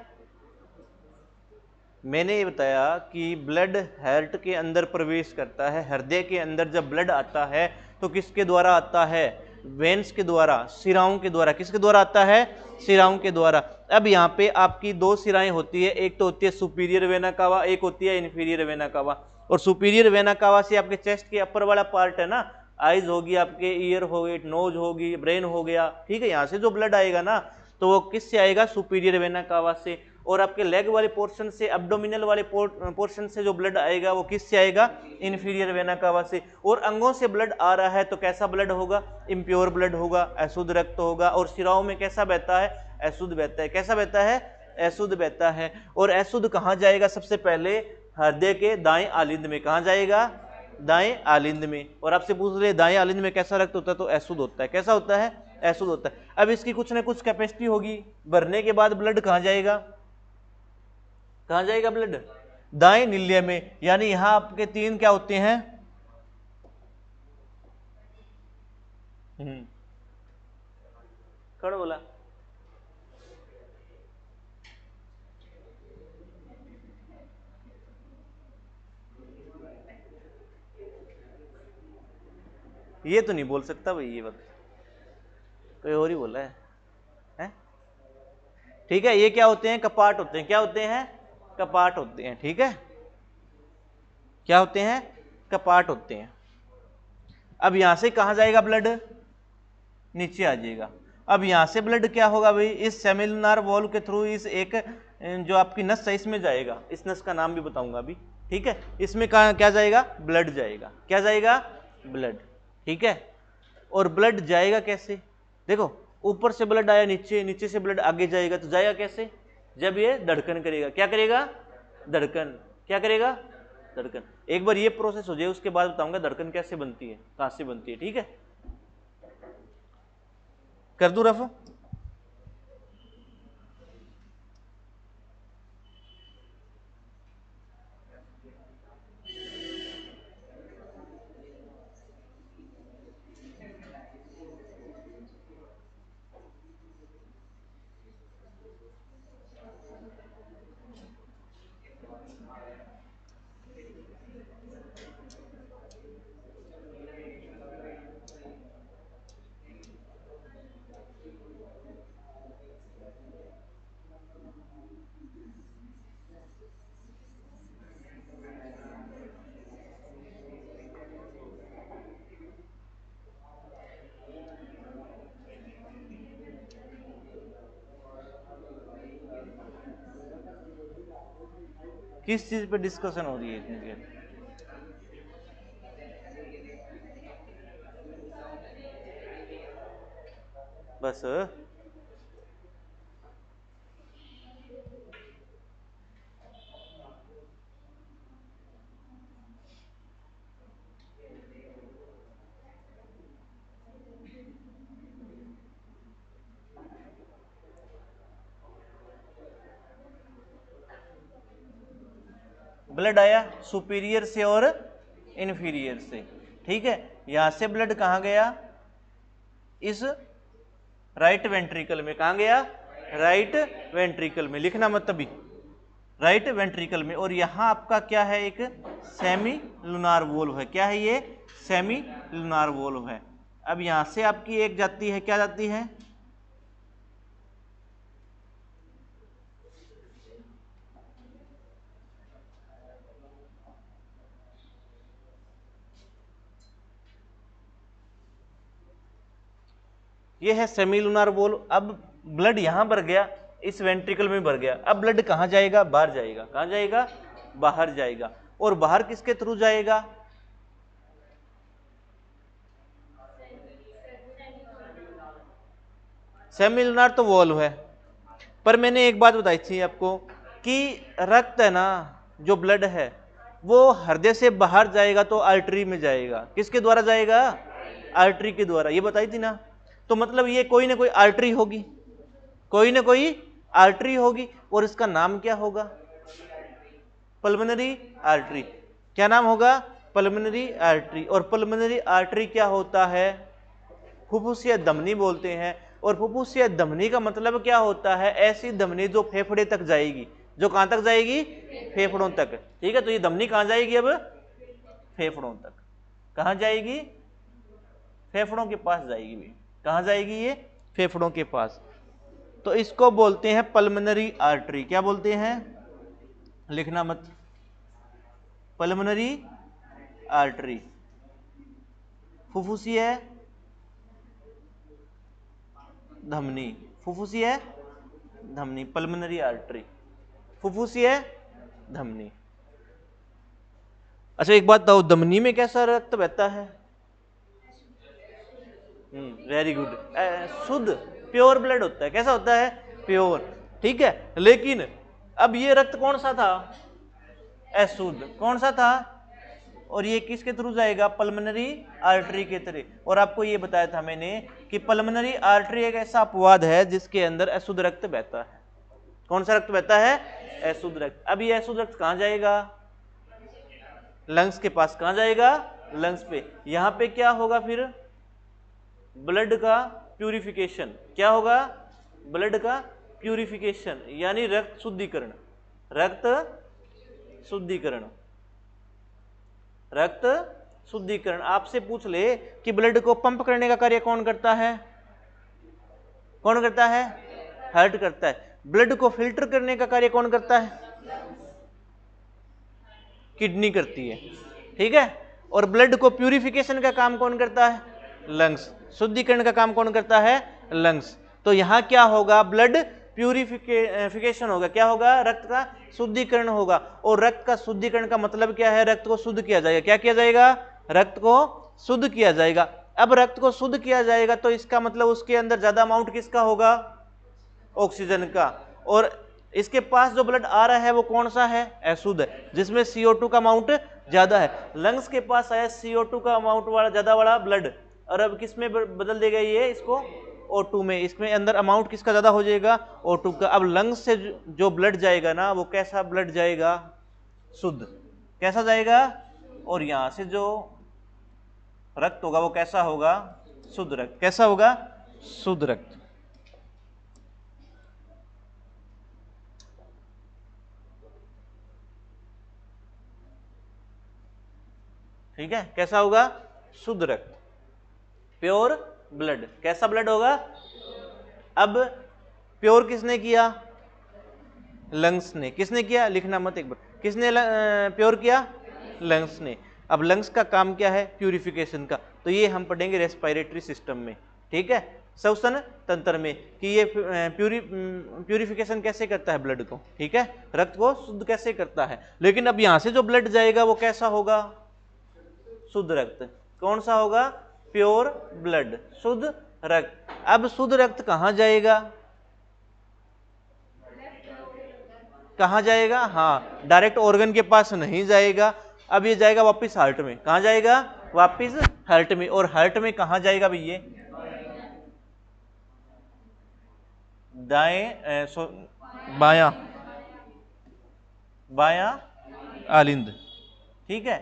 मैंने ये बताया कि ब्लड हार्ट के अंदर प्रवेश करता है, हृदय के अंदर जब ब्लड आता है तो किसके द्वारा आता है, वेन्स के द्वारा, शिराओं के द्वारा। किसके द्वारा आता है, शिराओं के द्वारा। अब यहाँ पे आपकी दो शिराएं होती है, एक तो होती है सुपीरियर वेना कावा, एक होती है इन्फीरियर वेना कावा। और सुपीरियर वेना कावा से आपके चेस्ट के अपर वाला पार्ट है ना, आइज होगी, आपके ईयर हो गई, नोज होगी, ब्रेन हो गया, ठीक है, यहाँ से जो ब्लड आएगा ना तो वो किससे आएगा, सुपीरियर वेना कावा से। और आपके लेग वाले पोर्शन से, एब्डोमिनल वाले पोर्शन से जो ब्लड आएगा वो किससे आएगा, इन्फीरियर वेना कावा से। और अंगों से ब्लड आ रहा है तो कैसा ब्लड होगा, इम्प्योर ब्लड होगा, अशुद्ध रक्त होगा। और शिराओं में कैसा बहता है, अशुद्ध बहता है। कैसा बहता है, अशुद्ध बहता है। और अशुद्ध कहाँ जाएगा, सबसे पहले हृदय के दाएं आलिंद में। कहाँ जाएगा, दाएं आलिंद में, और आपसे पूछ रहे दाएं आलिंद में कैसा रक्त होता है, तो अशुद्ध होता है। कैसा होता है? अशुद्ध होता है। अब इसकी कुछ ना कुछ कैपेसिटी होगी, भरने के बाद ब्लड कहां जाएगा? कहां जाएगा ब्लड? दाएं नील्य में। यानी यहां आपके 3 क्या होते हैं? कौन बोला? ये तो नहीं बोल सकता भाई, ये वक्त कोई और ही बोला है? ठीक है, ये क्या होते हैं? कपाट होते हैं। क्या होते हैं? कपाट होते हैं। ठीक है, क्या होते हैं? कपाट होते हैं। अब यहां से कहां जाएगा ब्लड? नीचे आ जाएगा। अब यहां से ब्लड क्या होगा भाई? इस सेमिलुनार वॉल्व के थ्रू इस एक जो आपकी नस है इसमें जाएगा। इस नस का नाम भी बताऊंगा अभी। ठीक है, इसमें क्या जाएगा? ब्लड जाएगा। क्या जाएगा? ब्लड। ठीक है, और ब्लड जाएगा कैसे? देखो, ऊपर से ब्लड आया नीचे, नीचे से ब्लड आगे जाएगा, तो जाएगा कैसे? जब ये धड़कन करेगा। क्या करेगा? धड़कन। क्या करेगा? धड़कन। एक बार ये प्रोसेस हो जाए उसके बाद बताऊंगा धड़कन कैसे बनती है, कहां से बनती है। ठीक है, कर दूं रफ? किस चीज पे डिस्कशन हो रही है इतनी देर? बस ब्लड आया सुपीरियर से और इन्फीरियर से। ठीक है, यहां से ब्लड कहां गया? इस राइट वेंट्रिकल में। कहां गया? राइट वेंट्रिकल में। लिखना मत अभी, राइट वेंट्रिकल में। और यहां आपका क्या है? एक सेमी लूनार वोल्व है। क्या है ये? सेमी लूनार वोल्व है। अब यहां से आपकी एक जाती है, क्या जाती है? ये है सेमी लूनार वोल्व। अब ब्लड यहां भर गया, इस वेंट्रिकल में भर गया। अब ब्लड कहां जाएगा? बाहर जाएगा। कहां जाएगा? बाहर जाएगा। और बाहर किसके थ्रू जाएगा? सेमी लूनार तो वोल्व है, पर मैंने एक बात बताई थी आपको कि रक्त है ना, जो ब्लड है वो हृदय से बाहर जाएगा तो आर्टरी में जाएगा। किसके द्वारा जाएगा? आर्टरी के द्वारा। ये बताई थी ना। तो मतलब ये कोई ना कोई आर्टरी होगी, कोई ना कोई आर्टरी होगी, और इसका नाम क्या होगा? Pulmonary artery. क्या नाम होगा? Pulmonary artery. और पल्मोनरी आर्टरी क्या होता है? फुफ्फुसीय धमनी बोलते हैं। और फुफ्फुसीय धमनी का मतलब क्या होता है? ऐसी धमनी जो फेफड़े तक जाएगी। जो कहां तक जाएगी? फेफड़ों तक। ठीक है, तो ये धमनी कहां जाएगी? अब फेफड़ों तक। कहां जाएगी? फेफड़ों के पास जाएगी भी। कहां जाएगी ये? फेफड़ों के पास। तो इसको बोलते हैं पल्मोनरी आर्टरी। क्या बोलते हैं? लिखना मत, पल्मोनरी आर्टरी। फुफ्फुसीय धमनी, फुफ्फुसीय धमनी, पल्मोनरी आर्टरी, फुफ्फुसीय धमनी। अच्छा एक बात बताओ, धमनी में कैसा रक्त बहता है? वेरी गुड, शुद्ध प्योर ब्लड होता है। कैसा होता है? प्योर। ठीक है, लेकिन अब ये रक्त कौन सा था? अशुद्ध। कौन सा था? और ये किसके थ्रू जाएगा, पल्मोनरी आर्टरी के थ्रू। और आपको ये बताया था मैंने कि पल्मोनरी आर्टरी एक ऐसा अपवाद है जिसके अंदर अशुद्ध रक्त बहता है। कौन सा रक्त बहता है, अशुद्ध रक्त। अब ये अशुद्ध रक्त कहां जाएगा, लंग्स के पास। कहां जाएगा, लंग्स पे। यहां पे क्या होगा फिर, ब्लड का प्यूरिफिकेशन। क्या होगा, ब्लड का प्यूरिफिकेशन, यानी रक्त शुद्धिकरण। रक्त शुद्धिकरण, रक्त शुद्धिकरण। आपसे पूछ ले कि ब्लड को पंप करने का कार्य कौन करता है, कौन करता है, हार्ट करता है। ब्लड को फिल्टर करने का कार्य कौन करता है, किडनी करती है, ठीक है। और ब्लड को प्यूरिफिकेशन का काम कौन करता है, लंग्स। शुद्धिकरण का काम कौन करता है, लंग्स। तो यहां क्या होगा, ब्लड प्यूरिफिकेशन होगा। क्या होगा, रक्त का शुद्धिकरण होगा। और रक्त का शुद्धिकरण का मतलब क्या है, रक्त को शुद्ध किया जाएगा। क्या किया जाएगा, रक्त को शुद्ध किया जाएगा। अब रक्त को शुद्ध किया जाएगा तो इसका मतलब उसके अंदर ज्यादा अमाउंट किसका होगा, ऑक्सीजन का। और इसके पास जो ब्लड आ रहा है वो कौन सा है, अशुद्ध है, जिसमें CO2 का अमाउंट ज्यादा है। लंग्स के पास आया CO2 का अमाउंट वाला ज्यादा वाला ब्लड, और अब किस में बदल देगा ये, इसको O2 में। इसमें अंदर अमाउंट किसका ज्यादा हो जाएगा, O2 का। अब लंग्स से जो ब्लड जाएगा ना, वो कैसा ब्लड जाएगा, शुद्ध। कैसा जाएगा, और यहां से जो रक्त होगा वो कैसा होगा, शुद्ध रक्त। कैसा होगा, शुद्ध रक्त। ठीक है, कैसा होगा, शुद्ध रक्त, प्योर ब्लड। कैसा ब्लड होगा। अब प्योर किसने किया, लंग्स ने। किसने किया, लिखना मत एक बार, किसने प्योर किया, लंग्स ने। अब लंग्स का काम क्या है, प्यूरिफिकेशन का। तो ये हम पढ़ेंगे रेस्पिरेटरी सिस्टम में, ठीक है, श्वसन तंत्र में, कि ये प्यूरिफिकेशन कैसे करता है ब्लड को, ठीक है, रक्त को शुद्ध कैसे करता है। लेकिन अब यहां से जो ब्लड जाएगा वो कैसा होगा, शुद्ध रक्त। कौन सा होगा, प्योर ब्लड, शुद्ध रक्त। अब शुद्ध रक्त कहां जाएगा, कहां जाएगा, हाँ, डायरेक्ट ऑर्गन के पास नहीं जाएगा। अब ये जाएगा वापस हार्ट में। कहां जाएगा, वापस हार्ट में। और हार्ट में कहां जाएगा भैया, दाएं बायां, बायां आलिंद, ठीक है,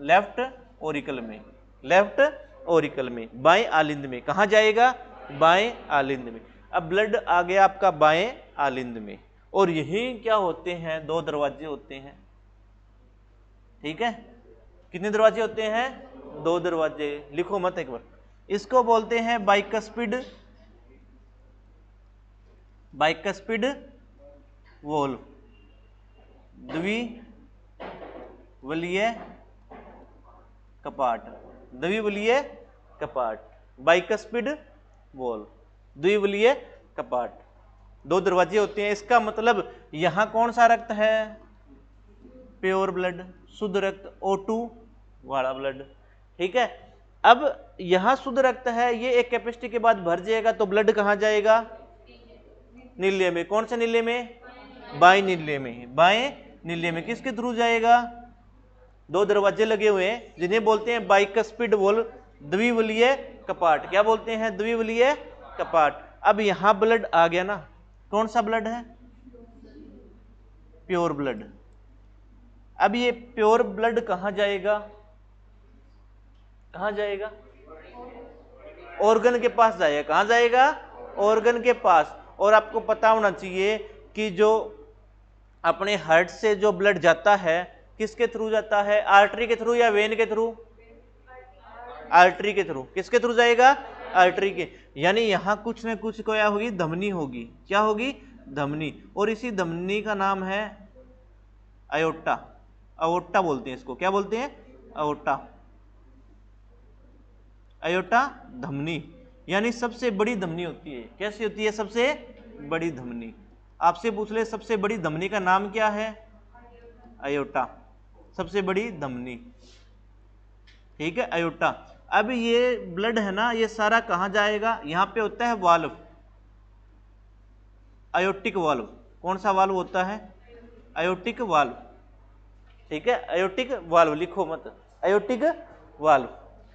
लेफ्ट ओरिकल में, लेफ्ट ओरिकल में, बाएं आलिंद में। कहां जाएगा, बाएं आलिंद में। अब ब्लड आ गया आपका बाएं आलिंद में। और यही क्या होते हैं, दो दरवाजे होते हैं, ठीक है। कितने दरवाजे होते हैं, दो दरवाजे। लिखो मत एक बार, इसको बोलते हैं बाइकस्पिड, बाइकस्पिड वोल्व, द्विवलीय कपाट, द्विवलीय कपाट, बाइकस्पिड वोल्व, द्विवलीय कपाट। दो दरवाजे होते हैं। इसका मतलब यहां कौन सा रक्त है, प्योर ब्लड, शुद्ध रक्त, O2 वाला ब्लड, ठीक है। अब यहां शुद्ध रक्त है, ये एक कैपेसिटी के बाद भर जाएगा तो ब्लड कहां जाएगा, नीले में। कौन से नीले में, बाएं नीले में, बाएं नीले में। किसके थ्रू जाएगा, दो दरवाजे लगे हुए हैं जिन्हें बोलते हैं बाइकस्पिड वोल्व, द्विवलीय कपाट। क्या बोलते हैं, द्विवलीय कपाट। अब यहां ब्लड आ गया ना, कौन सा ब्लड है, प्योर ब्लड। अब ये प्योर ब्लड कहां जाएगा, कहां जाएगा, ऑर्गन के पास जाएगा। कहां जाएगा, ऑर्गन के पास। और आपको पता होना चाहिए कि जो अपने हार्ट से जो ब्लड जाता है किसके थ्रू जाता है, आर्टरी के थ्रू या वेन के थ्रू, आर्टरी के थ्रू। किसके थ्रू जाएगा, आर्टरी के। यानी यहां कुछ ना कुछ क्या होगी, धमनी होगी। क्या होगी, धमनी। और इसी धमनी का नाम है अयोटा, अयोटा बोलते हैं इसको। क्या बोलते हैं, अयोटा, अयोटा धमनी। यानी सबसे बड़ी धमनी होती है। कैसी होती है, सबसे बड़ी धमनी। आपसे पूछ ले सबसे बड़ी धमनी का नाम क्या है, अयोटा, सबसे बड़ी धमनी, ठीक है, अयोटा। अब ये ब्लड है ना, ये सारा कहां जाएगा, यहां पे होता है वाल्व, अयोटिक वाल्व। कौन सा वाल्व होता है, अयोटिक वाल्व, ठीक है, आयोटिक वाल्व लिखो मत, आयोटिक वाल्व।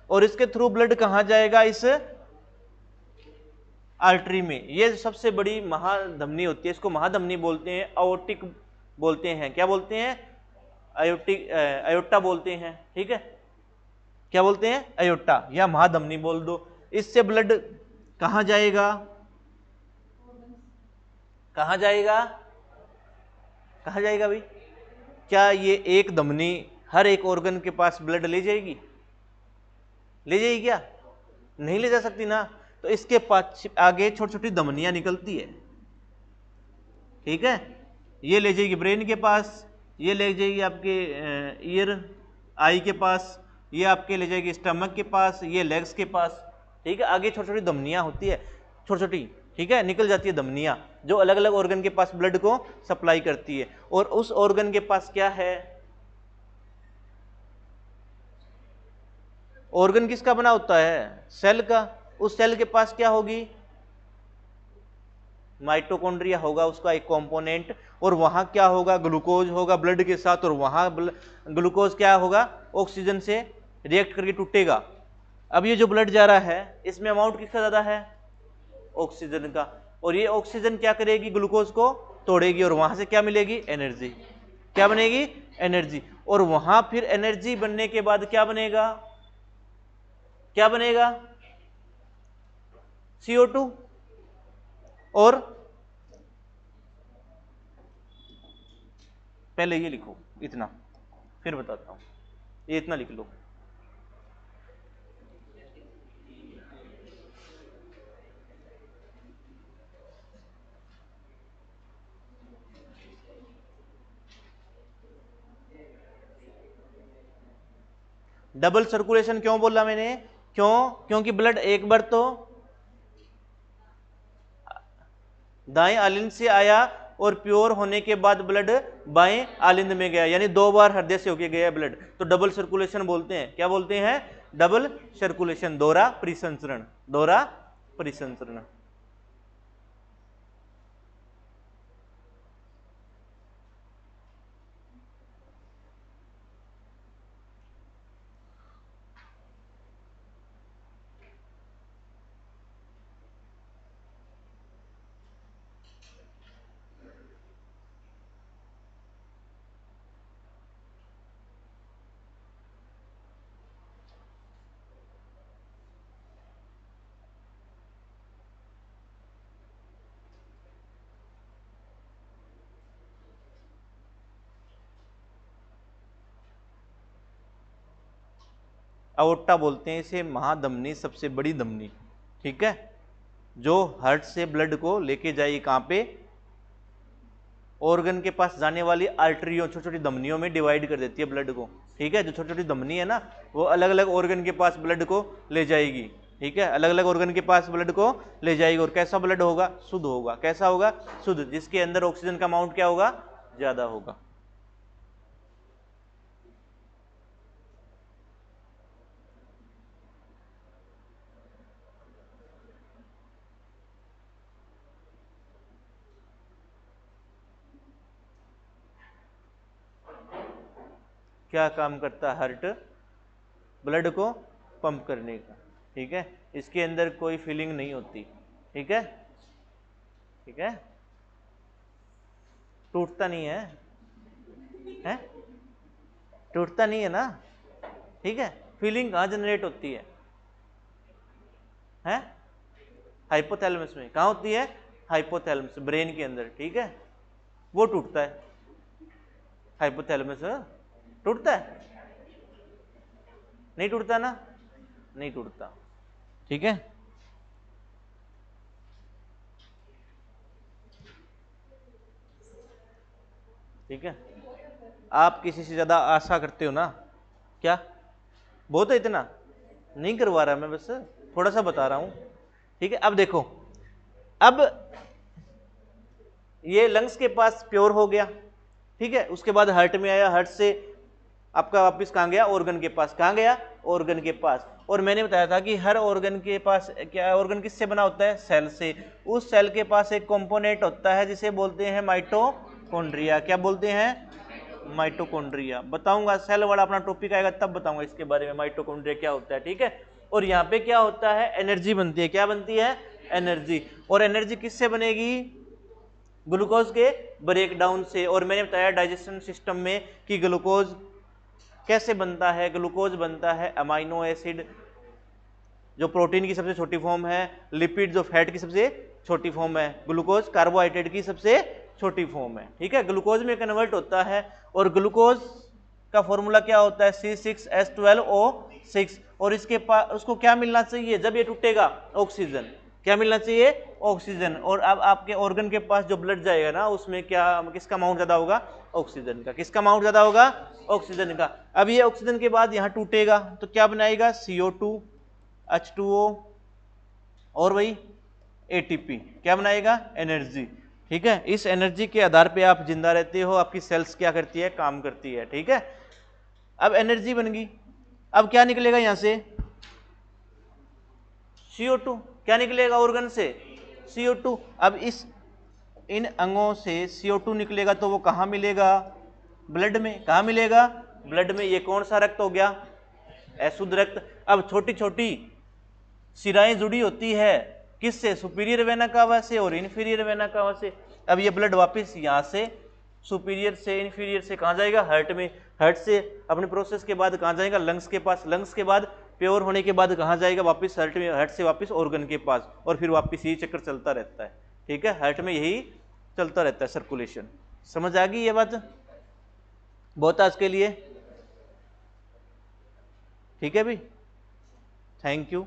और इसके थ्रू ब्लड कहाँ जाएगा, इस आर्टरी में। ये सबसे बड़ी महाधमनी होती है, इसको महाधमनी बोलते हैं, आयोटिक बोलते हैं, क्या बोलते हैं, आयोटिक, आयोटा बोलते हैं, ठीक है, क्या बोलते हैं, आयोटा या महाधमनी बोल दो। इससे ब्लड कहाँ जाएगा, कहाँ जाएगा, कहाँ जाएगा भाई, क्या ये एक धमनी हर एक ऑर्गन के पास ब्लड ले जाएगी, ले जाएगी क्या, नहीं ले जा सकती ना। तो इसके पास आगे छोटी छोटी धमनियां निकलती है, ठीक है, ये ले जाएगी ब्रेन के पास, ये ले जाएगी आपके ईयर आई के पास, ये आपके ले जाएगी स्टमक के पास, ये लेग्स के पास, ठीक है। आगे छोटी छोटी धमनियां होती है, छोटी छोटी, ठीक है, निकल जाती है धमनियां, जो अलग अलग ऑर्गन के पास ब्लड को सप्लाई करती है। और उस ऑर्गन के पास क्या है, ऑर्गन किसका बना होता है, सेल का। उस सेल के पास क्या होगी, माइटोकॉन्ड्रिया होगा उसका एक कंपोनेंट, और वहां क्या होगा, ग्लूकोज होगा ब्लड के साथ, और वहां ग्लूकोज क्या होगा, ऑक्सीजन से रिएक्ट करके टूटेगा। अब ये जो ब्लड जा रहा है इसमें अमाउंट किसका ज्यादा है, ऑक्सीजन का, और ये ऑक्सीजन क्या करेगी, ग्लूकोज को तोड़ेगी, और वहां से क्या मिलेगी, एनर्जी, क्या बनेगी, एनर्जी। और वहां फिर एनर्जी बनने के बाद क्या बनेगा, क्या बनेगा, CO2। और पहले ये लिखो इतना, फिर बताता हूं, ये इतना लिख लो। डबल सर्कुलेशन क्यों बोला मैंने, क्यों, क्योंकि ब्लड एक बार तो दाएं आलिंद से आया और प्योर होने के बाद ब्लड बाएं आलिंद में गया, यानी 2 बार हृदय से होके गया ब्लड, तो डबल सर्कुलेशन बोलते हैं, क्या बोलते हैं, डबल सर्कुलेशन, दोहरा परिसंचरण, दोहरा परिसंचरण। अओर्टा बोलते हैं इसे, महाधमनी, सबसे बड़ी धमनी, ठीक है, जो हार्ट से ब्लड को लेके जाएगी कहां पे, ऑर्गन के पास जाने वाली आर्टरियों, छोटी छोटी धमनियों में डिवाइड कर देती है ब्लड को, ठीक है। जो छोटी छोटी धमनी है ना, वो अलग अलग ऑर्गन के पास ब्लड को ले जाएगी, ठीक है, अलग अलग ऑर्गन के पास ब्लड को ले जाएगी। और कैसा ब्लड होगा, शुद्ध होगा, कैसा होगा, शुद्ध, जिसके अंदर ऑक्सीजन का अमाउंट क्या होगा, ज्यादा होगा। क्या काम करता है हार्ट, ब्लड को पंप करने का, ठीक है। इसके अंदर कोई फीलिंग नहीं होती, ठीक है, ठीक है, टूटता नहीं है, हैं, टूटता नहीं है ना, ठीक है। फीलिंग कहाँ जनरेट होती है, हैं, हाइपोथैलेमस में, कहाँ होती है, हाइपोथैलेमस, ब्रेन के अंदर, ठीक है, वो टूटता है, हाइपोथैलेमस टूटता है, नहीं टूटता ना, नहीं टूटता, ठीक है। ठीक है, आप किसी से ज्यादा आशा करते हो ना, क्या बहुत है, इतना नहीं करवा रहा मैं, बस थोड़ा सा बता रहा हूं, ठीक है। अब देखो, अब ये लंग्स के पास प्योर हो गया, ठीक है, उसके बाद हार्ट में आया, हार्ट से आपका वापस कहां गया, ऑर्गन के पास, कहां गया, ऑर्गन के पास। और मैंने बताया था कि हर ऑर्गन के पास क्या, ऑर्गन किससे बना होता है, सेल से। उस सेल के पास एक कंपोनेंट होता है जिसे बोलते हैं माइटोकॉन्ड्रिया, क्या बोलते हैं, माइटोकॉन्ड्रिया। बताऊंगा, सेल वाला अपना टॉपिक आएगा तब बताऊंगा इसके बारे में, माइटोकॉन्ड्रिया क्या होता है, ठीक है। और यहाँ पे क्या होता है, एनर्जी बनती है। क्या बनती है, एनर्जी। और एनर्जी किससे बनेगी, ग्लूकोज के ब्रेकडाउन से। और मैंने बताया डाइजेशन सिस्टम में कि ग्लूकोज कैसे बनता है। ग्लूकोज बनता है अमाइनो एसिड जो प्रोटीन की सबसे छोटी फॉर्म है, लिपिड जो फैट की सबसे छोटी फॉर्म है, ग्लूकोज कार्बोहाइड्रेट की सबसे छोटी फॉर्म है, ठीक है। ग्लूकोज में कन्वर्ट होता है। और ग्लूकोज का फॉर्मूला क्या होता है, C6H12O6। और इसके पास उसको क्या मिलना चाहिए जब ये टूटेगा, ऑक्सीजन। क्या मिलना चाहिए, ऑक्सीजन। और अब आपके ऑर्गन के पास जो ब्लड जाएगा ना, उसमें क्या, किसका अमाउंट ज्यादा होगा, ऑक्सीजन का। किसका अमाउंट ज्यादा होगा, ऑक्सीजन का। अब ये ऑक्सीजन के बाद यहाँ टूटेगा तो क्या बनाएगा, CO2, H2O और वही ATP। क्या बनाएगा, एनर्जी, ठीक है। इस एनर्जी के आधार पे आप जिंदा रहते हो, आपकी सेल्स क्या करती है, काम करती है, ठीक है। अब एनर्जी बन गई, अब क्या निकलेगा यहां से, CO2। क्या निकलेगा ऑर्गन से, CO2। अब इस इन अंगों से CO2 निकलेगा तो वो कहां मिलेगा, ब्लड में। कहां मिलेगा, ब्लड में। ये कौन सा रक्त हो गया, अशुद्ध रक्त। अब छोटी छोटी सिराएं जुड़ी होती है किससे, सुपीरियर वेना कावा से और इन्फीरियर वेना कावा से। अब ये ब्लड वापस यहाँ से सुपीरियर से इन्फीरियर से कहाँ जाएगा, हार्ट में। हार्ट से अपने प्रोसेस के बाद कहाँ जाएगा, लंग्स के पास। लंग्स के बाद प्योर होने के बाद कहाँ जाएगा, वापस हार्ट में। हार्ट से वापस ऑर्गन के पास, और फिर वापस यही चक्कर चलता रहता है, ठीक है। हार्ट में यही चलता रहता है सर्कुलेशन। समझ आ गई ये बात, बहुत आज के लिए, ठीक है भाई, थैंक यू।